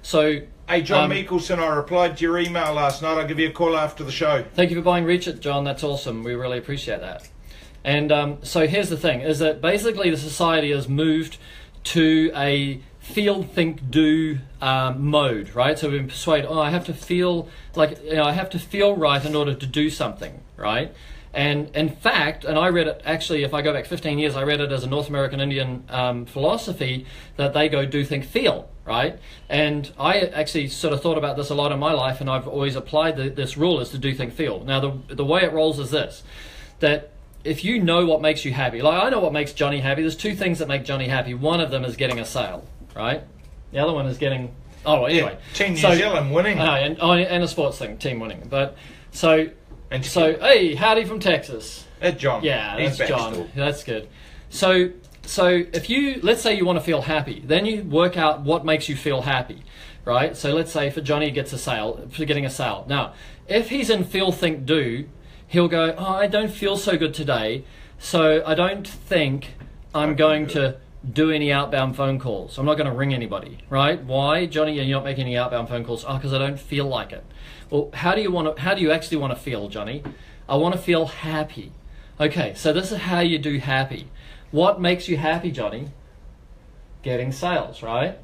So, Hey, John Mickelson, I replied to your email last night. I'll give you a call after the show. thank you for buying Reach It, John. That's awesome. We really appreciate that. And so here's the thing: is that basically the society has moved to a feel, think, do mode, right? So we've been persuaded, I have to feel like, I have to feel right in order to do something, right? And in fact, and I read it actually, if I go back 15 years, I read it as a North American Indian philosophy that they go do, think, feel, right? And I actually sort of thought about this a lot in my life, and I've always applied this rule is to do, think, feel. Now, the way it rolls is this, that if you know what makes you happy, like I know what makes Johnny happy, there's two things that make Johnny happy. One of them is getting a sale, right? The other one is getting, anyway. Yeah, Team New Zealand winning. And a sports thing, team winning. But hey, howdy from Texas. That's John. Yeah, He's that's back John. still. That's good. So if you, let's say you want to feel happy, then you work out what makes you feel happy, right? So let's say for Johnny gets a sale, for getting a sale. Now, if he's in feel, think, do, he'll go, I don't feel so good today, so I don't think I'm going to do any outbound phone calls. I'm not going to ring anybody, right? Why, Johnny, you're not making any outbound phone calls? Because I don't feel like it. Well, how do you actually want to feel, Johnny? I want to feel happy. Okay, so this is how you do happy. What makes you happy, Johnny? Getting sales, right?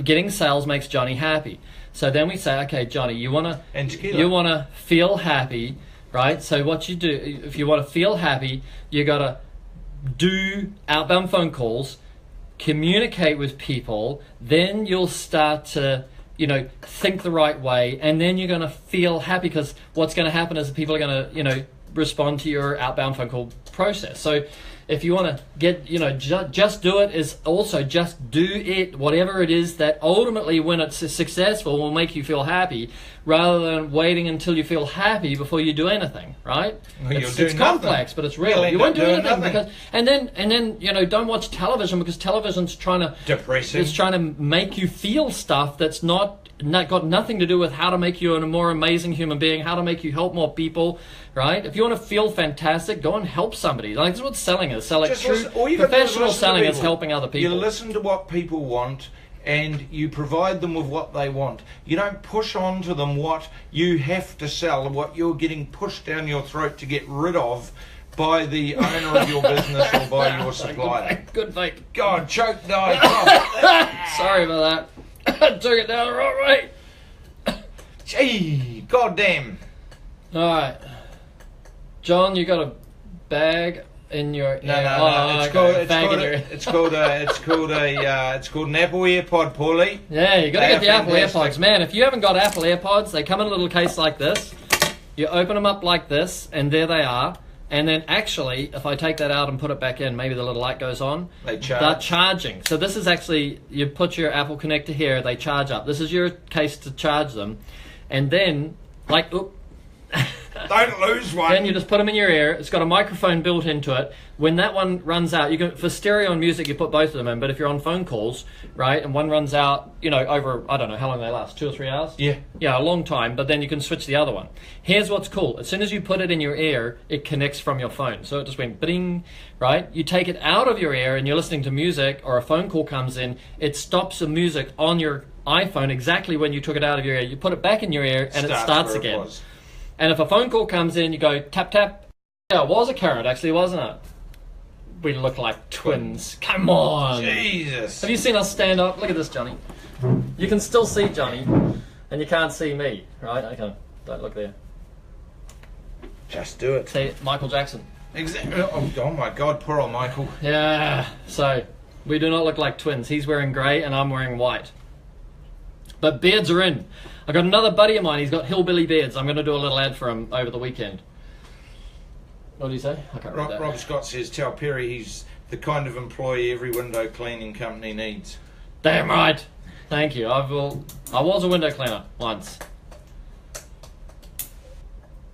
Getting sales makes Johnny happy. So then we say, okay, Johnny, you want to feel happy, right? So what you do, if you want to feel happy, you got to do outbound phone calls, communicate with people, then you'll start to, think the right way, and then you're going to feel happy, because what's going to happen is people are going to, respond to your outbound phone call process. So if you want to get, just do it is also just do it, whatever it is that ultimately when it's successful will make you feel happy, rather than waiting until you feel happy before you do anything, right? Well, it's complex, but it's real. You won't do anything because, and then don't watch television, because television's trying to depressing. It's trying to make you feel stuff that's got nothing to do with how to make you a more amazing human being, how to make you help more people, right? If you want to feel fantastic, go and help somebody. Like, that's what selling is. Professional selling is helping other people. You listen to what people want, and you provide them with what they want. You don't push on to them what you have to sell, what you're getting pushed down your throat to get rid of by the owner of your business or by your supplier. Good fake. God, choke, die. Sorry about that. Took it down the wrong way. Gee, goddamn. Alright. John, you got a bag in your No. It's called an Apple AirPod, Paulie. Yeah, you got to get the Apple AirPods, man. If you haven't got Apple AirPods, they come in a little case like this. You open them up like this, and there they are. And then actually, if I take that out and put it back in, maybe the little light goes on. They charge. They're charging. So this is actually, you put your Apple connector here, they charge up. This is your case to charge them. And then, don't lose one. Then you just put them in your ear. It's got a microphone built into it. When that one runs out, for stereo and music, you put both of them in. But if you're on phone calls, right, and one runs out, over, I don't know how long they last, 2 or 3 hours? Yeah. Yeah, a long time, but then you can switch the other one. Here's what's cool. As soon as you put it in your ear, it connects from your phone. So it just went bing, right? You take it out of your ear and you're listening to music, or a phone call comes in, it stops the music on your iPhone exactly when you took it out of your ear. You put it back in your ear and it starts again. And if a phone call comes in, you go tap, tap. Yeah, it was a carrot, actually, wasn't it? We look like twins. Come on. Jesus. Have you seen us stand up? Look at this, Johnny. You can still see Johnny, and you can't see me, right? Okay, don't look there. Just do it. See, Michael Jackson. Exactly. Oh my God, poor old Michael. Yeah, so we do not look like twins. He's wearing grey and I'm wearing white. But beards are in. I got another buddy of mine, he's got hillbilly beards. I'm going to do a little ad for him over the weekend. What did he say? I can't read that. Rob Scott says, tell Perry he's the kind of employee every window cleaning company needs. Damn right. Thank you. I was a window cleaner once.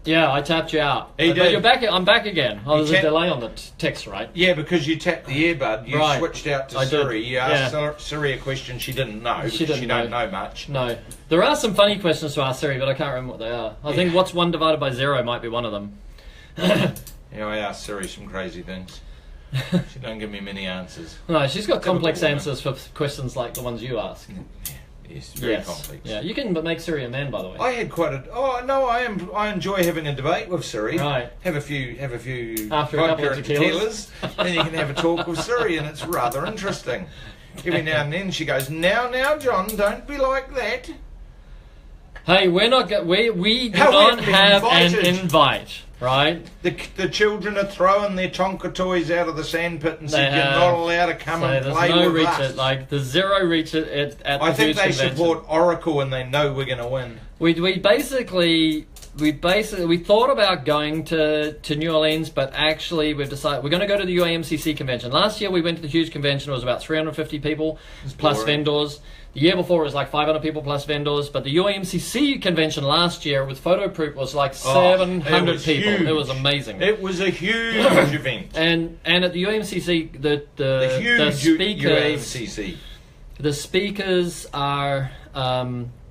Yeah, I tapped you out. He but did. You're back. I'm back again. Oh, there's a delay on the text, right? Yeah, because you tapped the earbud. You switched out to Siri. You asked Siri a question she didn't know. She don't know much. No. There are some funny questions to ask Siri, but I can't remember what they are. I think what's 1 divided by 0 might be one of them. Yeah, I asked Siri some crazy things. She don't give me many answers. No, she's got complex woman. answers for questions like the ones you ask. Yes, very complex. Yeah, you can make Siri a man, by the way. I had quite a. Oh no, I enjoy having a debate with Siri. Right. Have a few After a couple vodka of and tequilas. and you can have a talk with Siri, and it's rather interesting. Every now and then she goes, "Now, John, don't be like that." Hey, we're not. We do How we not have been have an invited. invite, right? The children are throwing their Tonka toys out of the sandpit and said They you're have. not allowed to come So and there's play no with reach us. it. Like there's zero reach it at I the think Hughes they convention. support Oracle and they know we're going to win. We basically thought about going to New Orleans, but actually we've decided we're going to go to the UAMCC convention. Last year we went to the Hughes convention. It was about 350 people plus boring. vendors. The year before it was like 500 people plus vendors. But the UAMCC convention last year with photo proof was like 700 was people. huge. It was amazing. It was a huge event. And at the UAMCC, The the huge speakers UAMCC. the speakers are.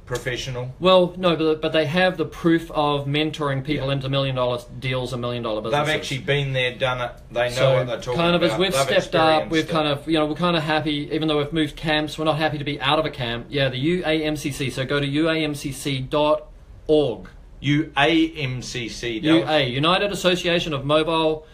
Professional. Well, no, but they have the proof of mentoring people into $1 million deals and $1 million businesses. They've actually been there, done it. They know So what they're talking kind of about. as we've They've stepped up, experienced we've it. kind of, we're kind of happy, even though we've moved camps, we're not happy to be out of a camp. Yeah, the UAMCC, so go to uamcc.org. UAMCC. UA, United Association of Mobile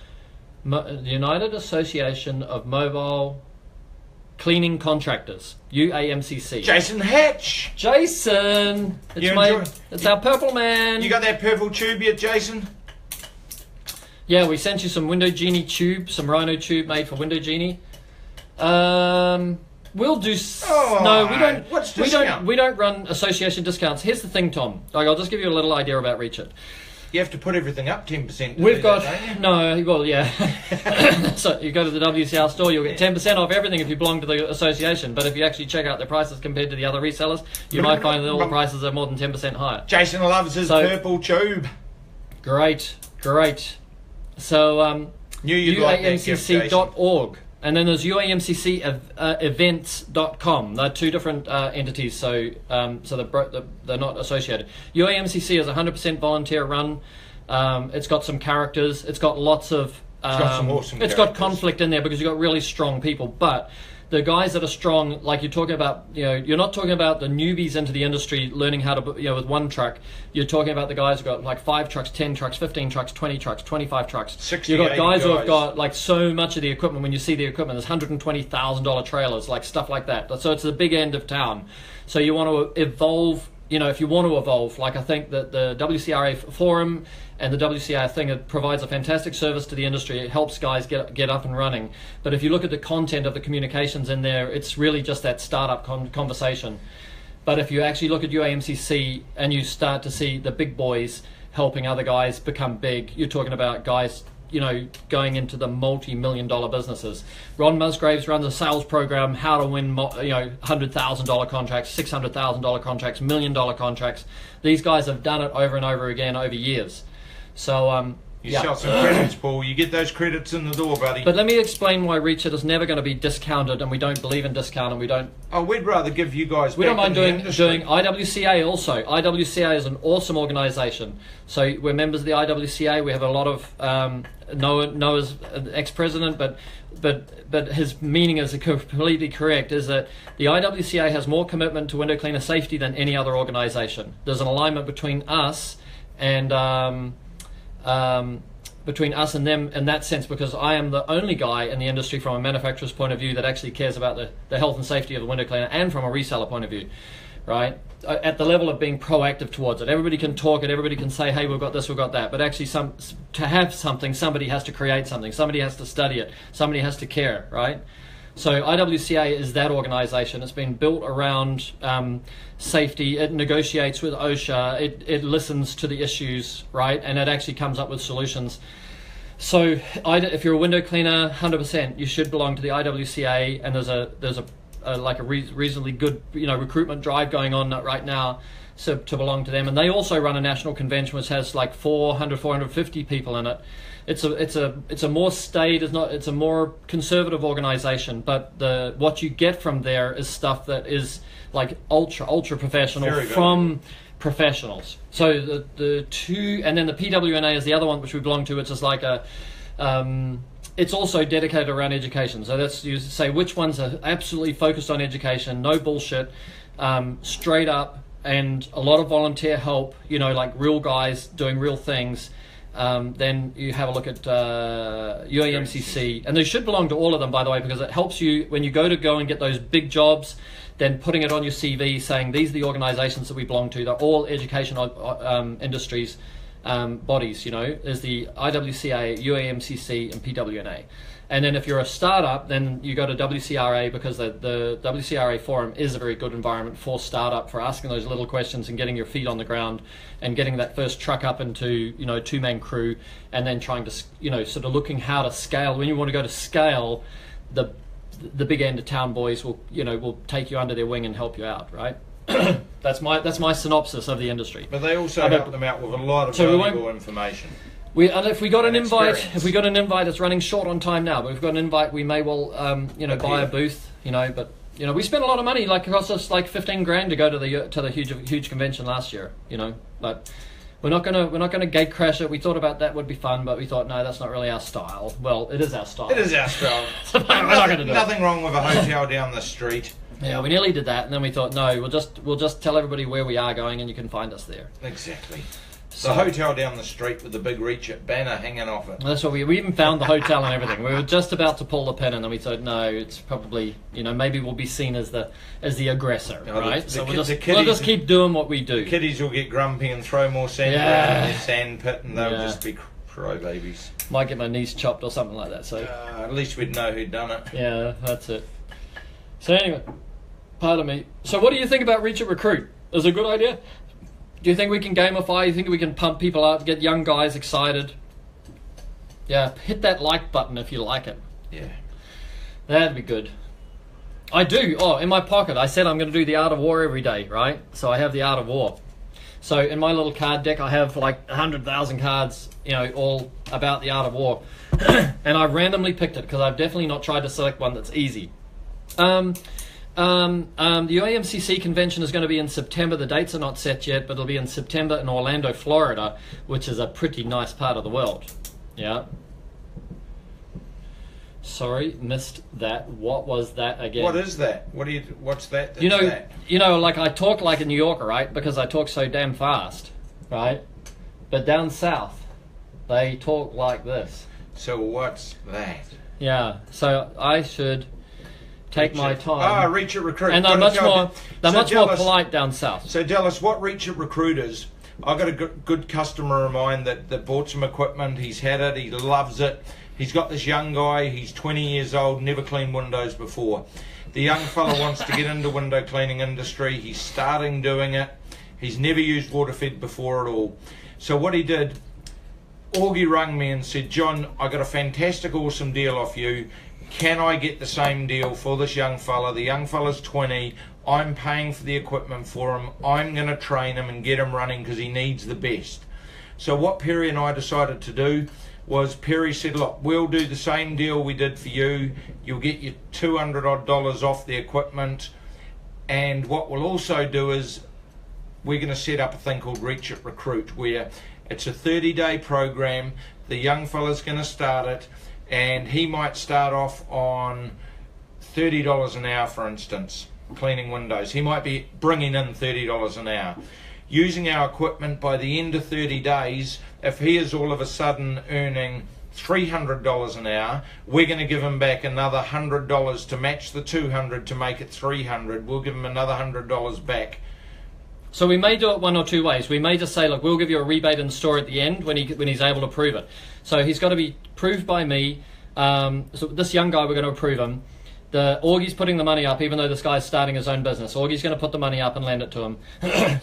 Cleaning Contractors. UAMCC. Jason Hatch. Jason! It's our purple man. You got that purple tube yet, Jason? Yeah, we sent you some Window Genie tube, some Rhino tube made for Window Genie. We'll do. No, we don't. What's we discount? don't run association discounts. Here's the thing, Tom. Like, I'll just give you a little idea about Reach It. You have to put everything up 10%. We've got don't you? no. Well, yeah. So you go to the WCR store, you'll get 10% off everything if you belong to the association. But if you actually check out the prices compared to the other resellers, you might find that all the prices are more than 10% higher. Jason loves his So- purple tube. Great. So Knew you'd like that gift, Jason. uamcc.org. And then there's uamcc events.com. They're two different entities, so they're not associated. UAMCC is 100% volunteer run. It's got some characters. It's got lots of. It's got some awesome It's got characters. conflict in there because you've got really strong people. But the guys that are strong, like you're talking about, you're not talking about the newbies into the industry learning how to, with one truck. You're talking about the guys who've got like 5 trucks, 10 trucks, 15 trucks, 20 trucks, 25 trucks. 60, You've got 80 guys who have guys. got like so much of the equipment. When you see the equipment, there's $120,000 trailers, like stuff like that. So it's the big end of town. So you want to evolve. If you want to evolve, like I think that the WCRA forum and the WCR thing, it provides a fantastic service to the industry. It helps guys get up and running. But if you look at the content of the communications in there, it's really just that startup conversation. But if you actually look at UAMCC and you start to see the big boys helping other guys become big, you're talking about guys going into the multi-million-dollar businesses. Ron Musgraves runs a sales program, how to win, $100,000 contracts, $600,000 contracts, $1 million contracts. These guys have done it over and over again over years. So, You sell some credits, Paul. You get those credits in the door, buddy. But let me explain why Reach It is never going to be discounted, and we don't believe in discount, and we don't We'd rather give you guys. We don't back mind in the doing industry. IWCA also. IWCA is an awesome organisation. So we're members of the IWCA. We have a lot of Noah's ex-president, but his meaning is completely correct. Is that the IWCA has more commitment to window cleaner safety than any other organisation. There's an alignment between us and between us and them in that sense, because I am the only guy in the industry from a manufacturer's point of view that actually cares about the health and safety of the window cleaner, and from a reseller point of view, right? At the level of being proactive towards it. Everybody can talk it, everybody can say, hey, we've got this, we've got that, but actually to have something, somebody has to create something, somebody has to study it, somebody has to care, right? So IWCA is that organisation. It's been built around safety. It negotiates with OSHA. It listens to the issues, right? And it actually comes up with solutions. So if you're a window cleaner, 100%, you should belong to the IWCA. And there's a reasonably good recruitment drive going on right now, so to belong to them. And they also run a national convention which has like 450 people in it. It's a more staid, it's a more conservative organization, but what you get from there is stuff that is like ultra professional, Very from professionals. So the two, and then the PWNA is the other one which we belong to, which is like a, it's also dedicated around education. So that's, you say which ones are absolutely focused on education, no bullshit, straight up, and a lot of volunteer help, you know, like real guys doing real things. Then you have a look at UAMCC, and they should belong to all of them, by the way, because it helps you when you go and get those big jobs, then putting it on your CV saying these are the organizations that we belong to. They're all education industries bodies, you know. There's the IWCA, UAMCC, and PWNA. And then if you're a startup, then you go to WCRA, because the WCRA forum is a very good environment for startup, for asking those little questions and getting your feet on the ground and getting that first truck up into, you know, two-man crew, and then trying to, you know, sort of looking how to scale. When you want to go to scale, the big end of town boys will, you know, will take you under their wing and help you out, right? That's my synopsis of the industry. But they also help them out with a lot of valuable information. And if we got an invite, it's running short on time now. But if we've got an invite, we may well, you know, buy a booth, you know. But you know, we spent a lot of money. Like, it cost us like $15,000 to go to the huge convention last year, you know. But we're not gonna gate crash it. We thought about that would be fun, but we thought, no, that's not really our style. Well, it is our style. It is our style. So we're not gonna do it. Nothing wrong with a hotel down the street. Yeah, we nearly did that, and then we thought, no, we'll just tell everybody where we are going, and you can find us there. Exactly. The hotel down the street with the big Reach It banner hanging off it. That's what we even found the hotel and everything. We were just about to pull the pin, and then we thought, no, it's probably, you know, maybe we'll be seen as the aggressor, right? So we'll just keep doing what we do. The kiddies will get grumpy and throw more sand around in their sand pit, and they'll just be crybabies. Might get my knees chopped or something like that. So at least we'd know who'd done it. Yeah, that's it. So anyway, pardon me. So what do you think about Reach It Recruit? Is it a good idea? Do you think we can gamify? Do you think we can pump people up, get young guys excited? Yeah, hit that like button if you like it. Yeah. That'd be good. I do. Oh, in my pocket, I said I'm going to do the Art of War every day, right? So I have the Art of War. So in my little card deck, I have like 100,000 cards, you know, all about the Art of War. And I randomly picked it because I've definitely not tried to select one that's easy. The UAMCC convention is going to be in September. The dates are not set yet, but it'll be in September in Orlando, Florida, which is a pretty nice part of the world. Yeah. Sorry, missed that. What was that again? What is that? What's that? You know, like I talk like a New Yorker, right? Because I talk so damn fast, right? But down south, they talk like this. So what's that? Yeah. So I should take my time. Reach It Recruit. And they're much more polite down south. So Dallas, what Reach It Recruit is, I've got a good customer of mine that bought some equipment. He's had it. He loves it. He's got this young guy. He's 20 years old, never cleaned windows before. The young fella wants to get into window cleaning industry. He's starting doing it. He's never used WaterFed before at all. So what he did, Augie rang me and said, John, I got a fantastic, awesome deal off you. Can I get the same deal for this young fella? The young fella's 20. I'm paying for the equipment for him. I'm going to train him and get him running because he needs the best. So what Perry and I decided to do was, Perry said, look, we'll do the same deal we did for you. You'll get your $200 odd off the equipment. And what we'll also do is we're going to set up a thing called Reach It Recruit, where it's a 30-day program. The young fella's going to start it, and he might start off on $30 an hour, for instance, cleaning windows. He might be bringing in $30 an hour. Using our equipment, by the end of 30 days, if he is all of a sudden earning $300 an hour, we're going to give him back another $100 to match the $200 to make it $300. We'll give him another $100 back. So we may do it one or two ways. We may just say, look, we'll give you a rebate in store at the end when he's able to prove it. So he's got to be proved by me. So this young guy, we're going to approve him. Augie's putting the money up, even though this guy's starting his own business. Augie's going to put the money up and lend it to him.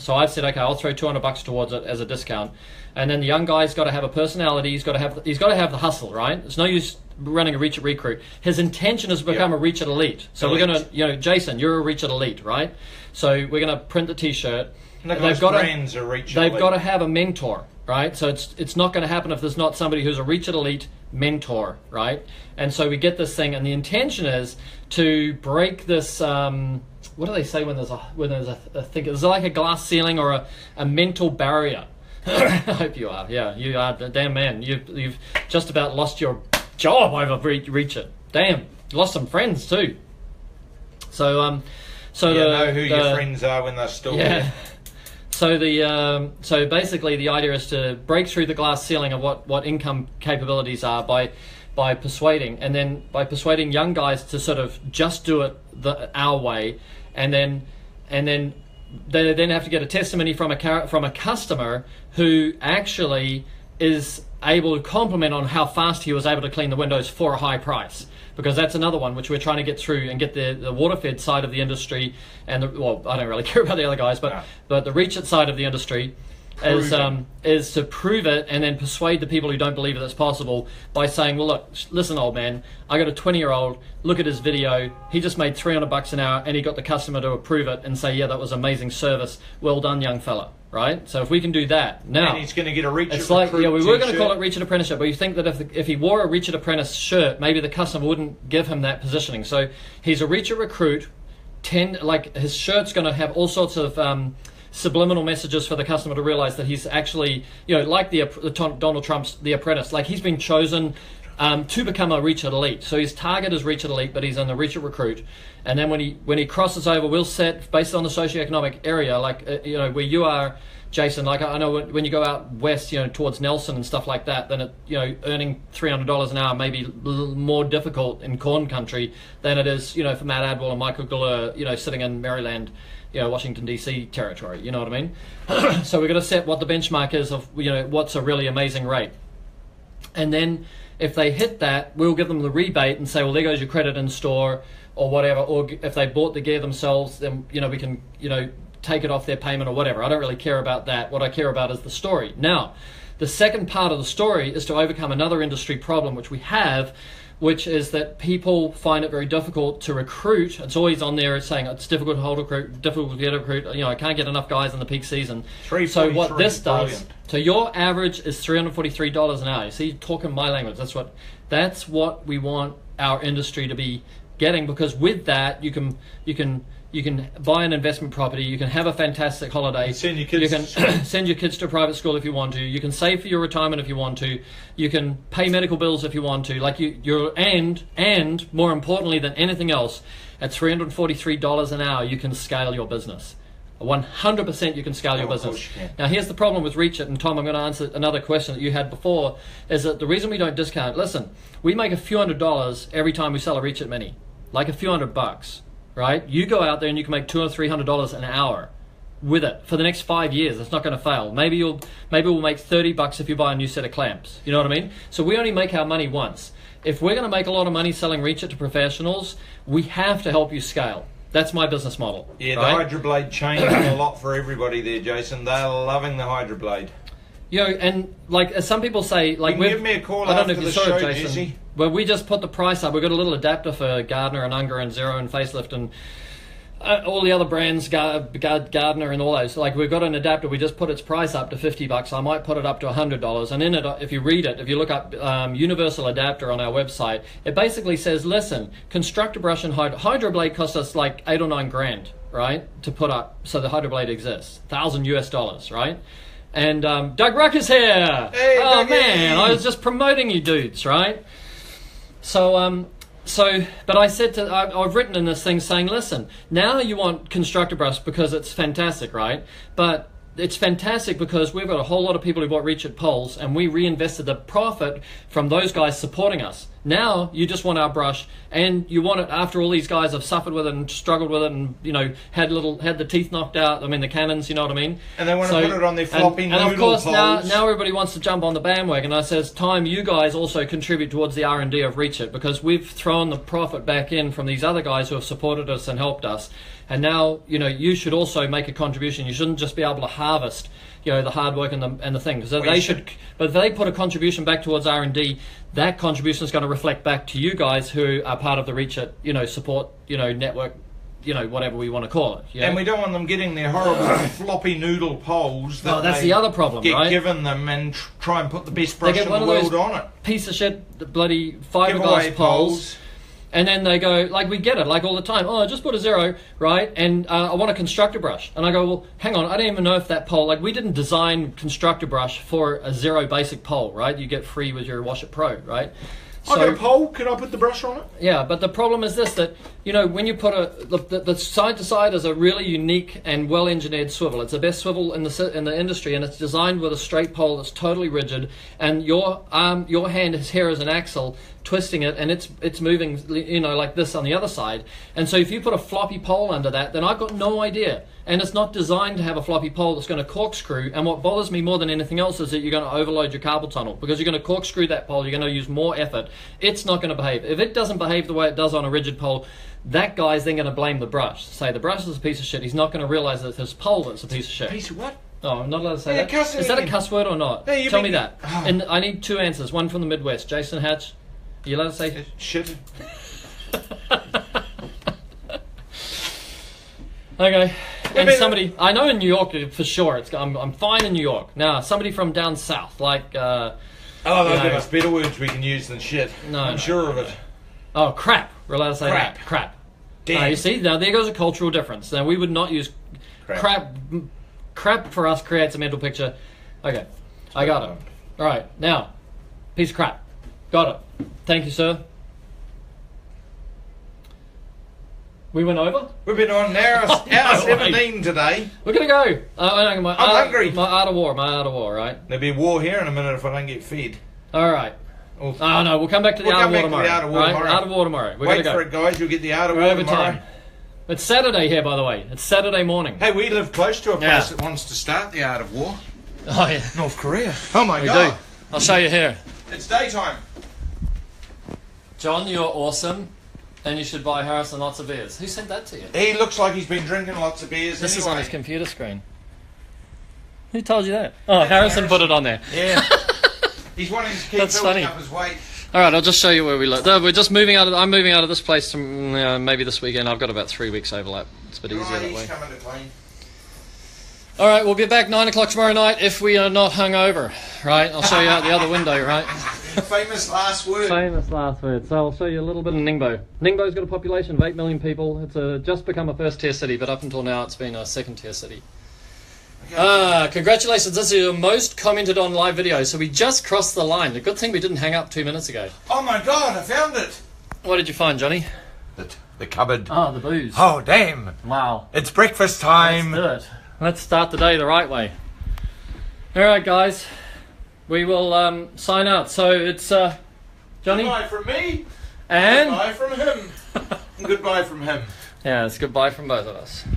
So I've said, okay, I'll throw $200 towards it as a discount. And then the young guy's got to have a personality. He's got to have the hustle, right? It's no use running a Reach It Recruit. His intention is to become a Reach It Elite. So we're going to, Jason, you're a Reach It Elite, right? So we're going to print the T-shirt. They've got to have a mentor, right? So it's not going to happen if there's not somebody who's a Reach It Elite mentor, right? And so we get this thing, and the intention is to break this. What do they say when there's a thing? It's like a glass ceiling or a mental barrier. I hope you are. Yeah, you are. Damn man, you've just about lost your job over Reach It. Damn, you lost some friends too. So know who your friends are when they're still there. So basically the idea is to break through the glass ceiling of what income capabilities are by persuading young guys to sort of just do it our way, and then they then have to get a testimony from a customer who actually is able to compliment on how fast he was able to clean the windows for a high price. Because that's another one which we're trying to get through and get the water-fed side of the industry, and I don't really care about the other guys, but the Reach It side of the industry is to prove it and then persuade the people who don't believe it that's possible by saying, well, look, listen, old man, I got a 20-year-old, look at his video, he just made $300 an hour and he got the customer to approve it and say, yeah, that was amazing service, well done, young fella, right? So if we can do that, now... And he's going to get a Reach It It's like, we were going to t-shirt. call it Reach It Apprenticeship, but you think that if he wore a Reach It Apprentice shirt, maybe the customer wouldn't give him that positioning. So he's a Reach It Recruit, his shirt's going to have all sorts of... subliminal messages for the customer to realize that he's actually, like the Donald Trump's The Apprentice, like he's been chosen to become a Reach It Elite. So his target is Reach It Elite, but he's in the Reach It Recruit. And then when he crosses over, we'll set, based on the socioeconomic area, like where you are, Jason. Like I know when you go out west, towards Nelson and stuff like that, then earning $300 an hour may be more difficult in corn country than it is, for Matt Adwell and Michael Guller, sitting in Maryland. Washington DC territory, you know what I mean? So we're going to set what the benchmark is of, what's a really amazing rate. And then if they hit that, we'll give them the rebate and say, well, there goes your credit in store or whatever. Or if they bought the gear themselves, then, we can, take it off their payment or whatever. I don't really care about that. What I care about is the story. Now, the second part of the story is to overcome another industry problem, which we have, which is that people find it very difficult to recruit. It's always on there saying it's difficult to hold a recruit, difficult to get a recruit. I can't get enough guys in the peak season. So what this does, so your average is $343 an hour. You see, you're talking my language. That's what we want our industry to be getting, because with that you can buy an investment property, you can have a fantastic holiday, send your kids you can send your kids to a private school if you want to, you can save for your retirement if you want to, you can pay medical bills if you want to, and more importantly than anything else, at $343 an hour you can scale your business. 100% you can scale your business. Now here's the problem with Reach It, and Tom, I'm going to answer another question that you had before, is that the reason we don't discount, listen, we make a few $100s every time we sell a Reach It Mini, like a few $100. Right? You go out there and you can make $200 or $300 an hour with it for the next 5 years. It's not going to fail. Maybe we'll make $30 if you buy a new set of clamps. You know what I mean? So we only make our money once. If we're going to make a lot of money selling Reach It to professionals, we have to help you scale. That's my business model. Yeah, right? the Hydroblade changed a lot for everybody there, Jason. They're loving the Hydroblade. And like as some people say, like you can give me a call I don't know after if you the saw show, it, Jason. Jesse. Well, we just put the price up. We've got a little adapter for Gardner and Unger and Zero and Facelift and all the other brands, Gardner and all those. Like we've got an adapter. We just put its price up to $50. I might put it up to $100. And in it, if you read it, if you look up Universal Adapter on our website, it basically says, listen, Constructor Brush and Hydroblade cost us like $8 or $9 grand, right, to put up. So the Hydroblade exists, $1,000 US, right? And Doug Ruck is here. Hey, oh Dougie. man, I was just promoting you dudes, right? So but I said I've written in this thing saying, listen, now you want Constructor Brush because it's fantastic, right? But it's fantastic because we've got a whole lot of people who bought Reach It poles, and we reinvested the profit from those guys supporting us. Now you just want our brush, and you want it after all these guys have suffered with it and struggled with it, and had the teeth knocked out. I mean the cannons, you know what I mean? And they want to put it on their floppy noodle and of course poles. now everybody wants to jump on the bandwagon. I says, time you guys also contribute towards the R&D of Reach It, because we've thrown the profit back in from these other guys who have supported us and helped us. And now, you should also make a contribution. You shouldn't just be able to harvest, the hard work and the thing. So they should, but if they put a contribution back towards R&D, that contribution is going to reflect back to you guys who are part of the Reach It, support, network you know, whatever we want to call it. You know? And we don't want them getting their horrible floppy noodle poles that that's they the other problem, get right? given them and try and put the best brush get in one the of those world on it. Piece of shit, the bloody Giveaway fiberglass poles. And then they go, like, we get it, like, all the time. Oh, just put a 0, right? And I want a constructor brush. And I go, well, hang on, I don't even know if that pole, like, we didn't design constructor brush for a 0 basic pole, right? You get free with your Wash It Pro, right? I got a pole, can I put the brush on it? Yeah, but the problem is this, that, you know, when you put the side to side is a really unique and well engineered swivel. It's the best swivel in the industry, and it's designed with a straight pole that's totally rigid, and your hand is here as an axle twisting it, and it's moving, you know, like this on the other side. And so if you put a floppy pole under that, then I've got no idea. And it's not designed to have a floppy pole that's going to corkscrew. And what bothers me more than anything else is that you're going to overload your carpal tunnel, because you're going to corkscrew that pole. You're going to use more effort. It's not going to behave. If it doesn't behave the way it does on a rigid pole, that guy's then going to blame the brush. Say the brush is a piece of shit. He's not going to realize that it's his pole that's a piece of shit. Piece of what? Oh, I'm not allowed to say Yeah, that. cussing Is that a again. cuss word or not? Yeah, Tell me that. And I need 2 answers. One from the Midwest. Jason Hatch. Are you allowed to say Shit. Okay. And mean, somebody, I know in New York for sure, I'm fine in New York. Now, somebody from down south, like, Oh, they'll know. give us better words we can use than shit. No, I'm no, sure of it. oh, crap. We're allowed to say Crap. that. Crap. Damn. You see, now there goes a cultural difference. Now, we would not use crap. Crap for us creates a mental picture. Okay. I got it. All right. Now, piece of crap. Got it. Thank you, sir. We went over? We've been on hour Oh, no 17 today. We're going to go. I'm hungry. My art of war, right? There'll be war here in a minute if I don't get fed. All right. Oh, Oh, no, we'll come back to the We'll art of come war back to tomorrow. the art of war right? tomorrow. Art of war tomorrow. We're wait going to for go. it, guys. You'll get the art of We're war over tomorrow. time. It's Saturday here, by the way. It's Saturday morning. Hey, we live close to a place Yeah. that wants to start the art of war. Oh, yeah. North Korea. Oh my We god. do. I'll show you here. It's daytime. John, you're awesome. And you should buy Harrison lots of beers. Who sent that to you? He looks like he's been drinking lots of beers. This is anyway. on his computer screen. Who told you that? Oh, Harrison put it on there. Yeah. He's wanting to keep That's building funny. up his weight. All right, I'll just show you where we live. We're just moving out of. I'm moving out of this place maybe this weekend. I've got about 3 weeks overlap. It's a bit easier Right, that he's way. coming to clean. All right, we'll be back 9 o'clock tomorrow night if we are not hungover. Right, I'll show you out the other window. Right. Famous last word. Famous last word. So I'll show you a little bit of Ningbo. Ningbo's got a population of 8 million people. It's just become a first-tier city, but up until now it's been a second-tier city. Congratulations, this is your most commented on live video, so we just crossed the line. The good thing we didn't hang up 2 minutes ago. Oh my god, I found it. What did you find, Johnny? The cupboard. Oh, the booze. Oh damn. Wow. It's breakfast time. Let's do it. Let's start the day the right way. All right, guys. We will sign out. So it's Johnny Goodbye from me. and Goodbye from him. And goodbye from him. yeah, it's goodbye from both of us. See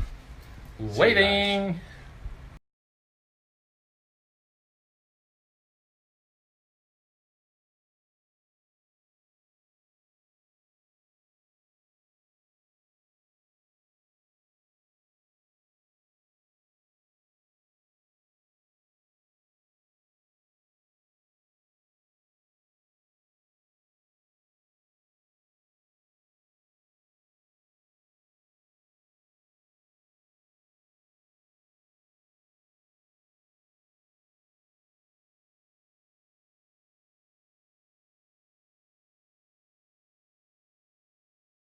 you guys. Waving.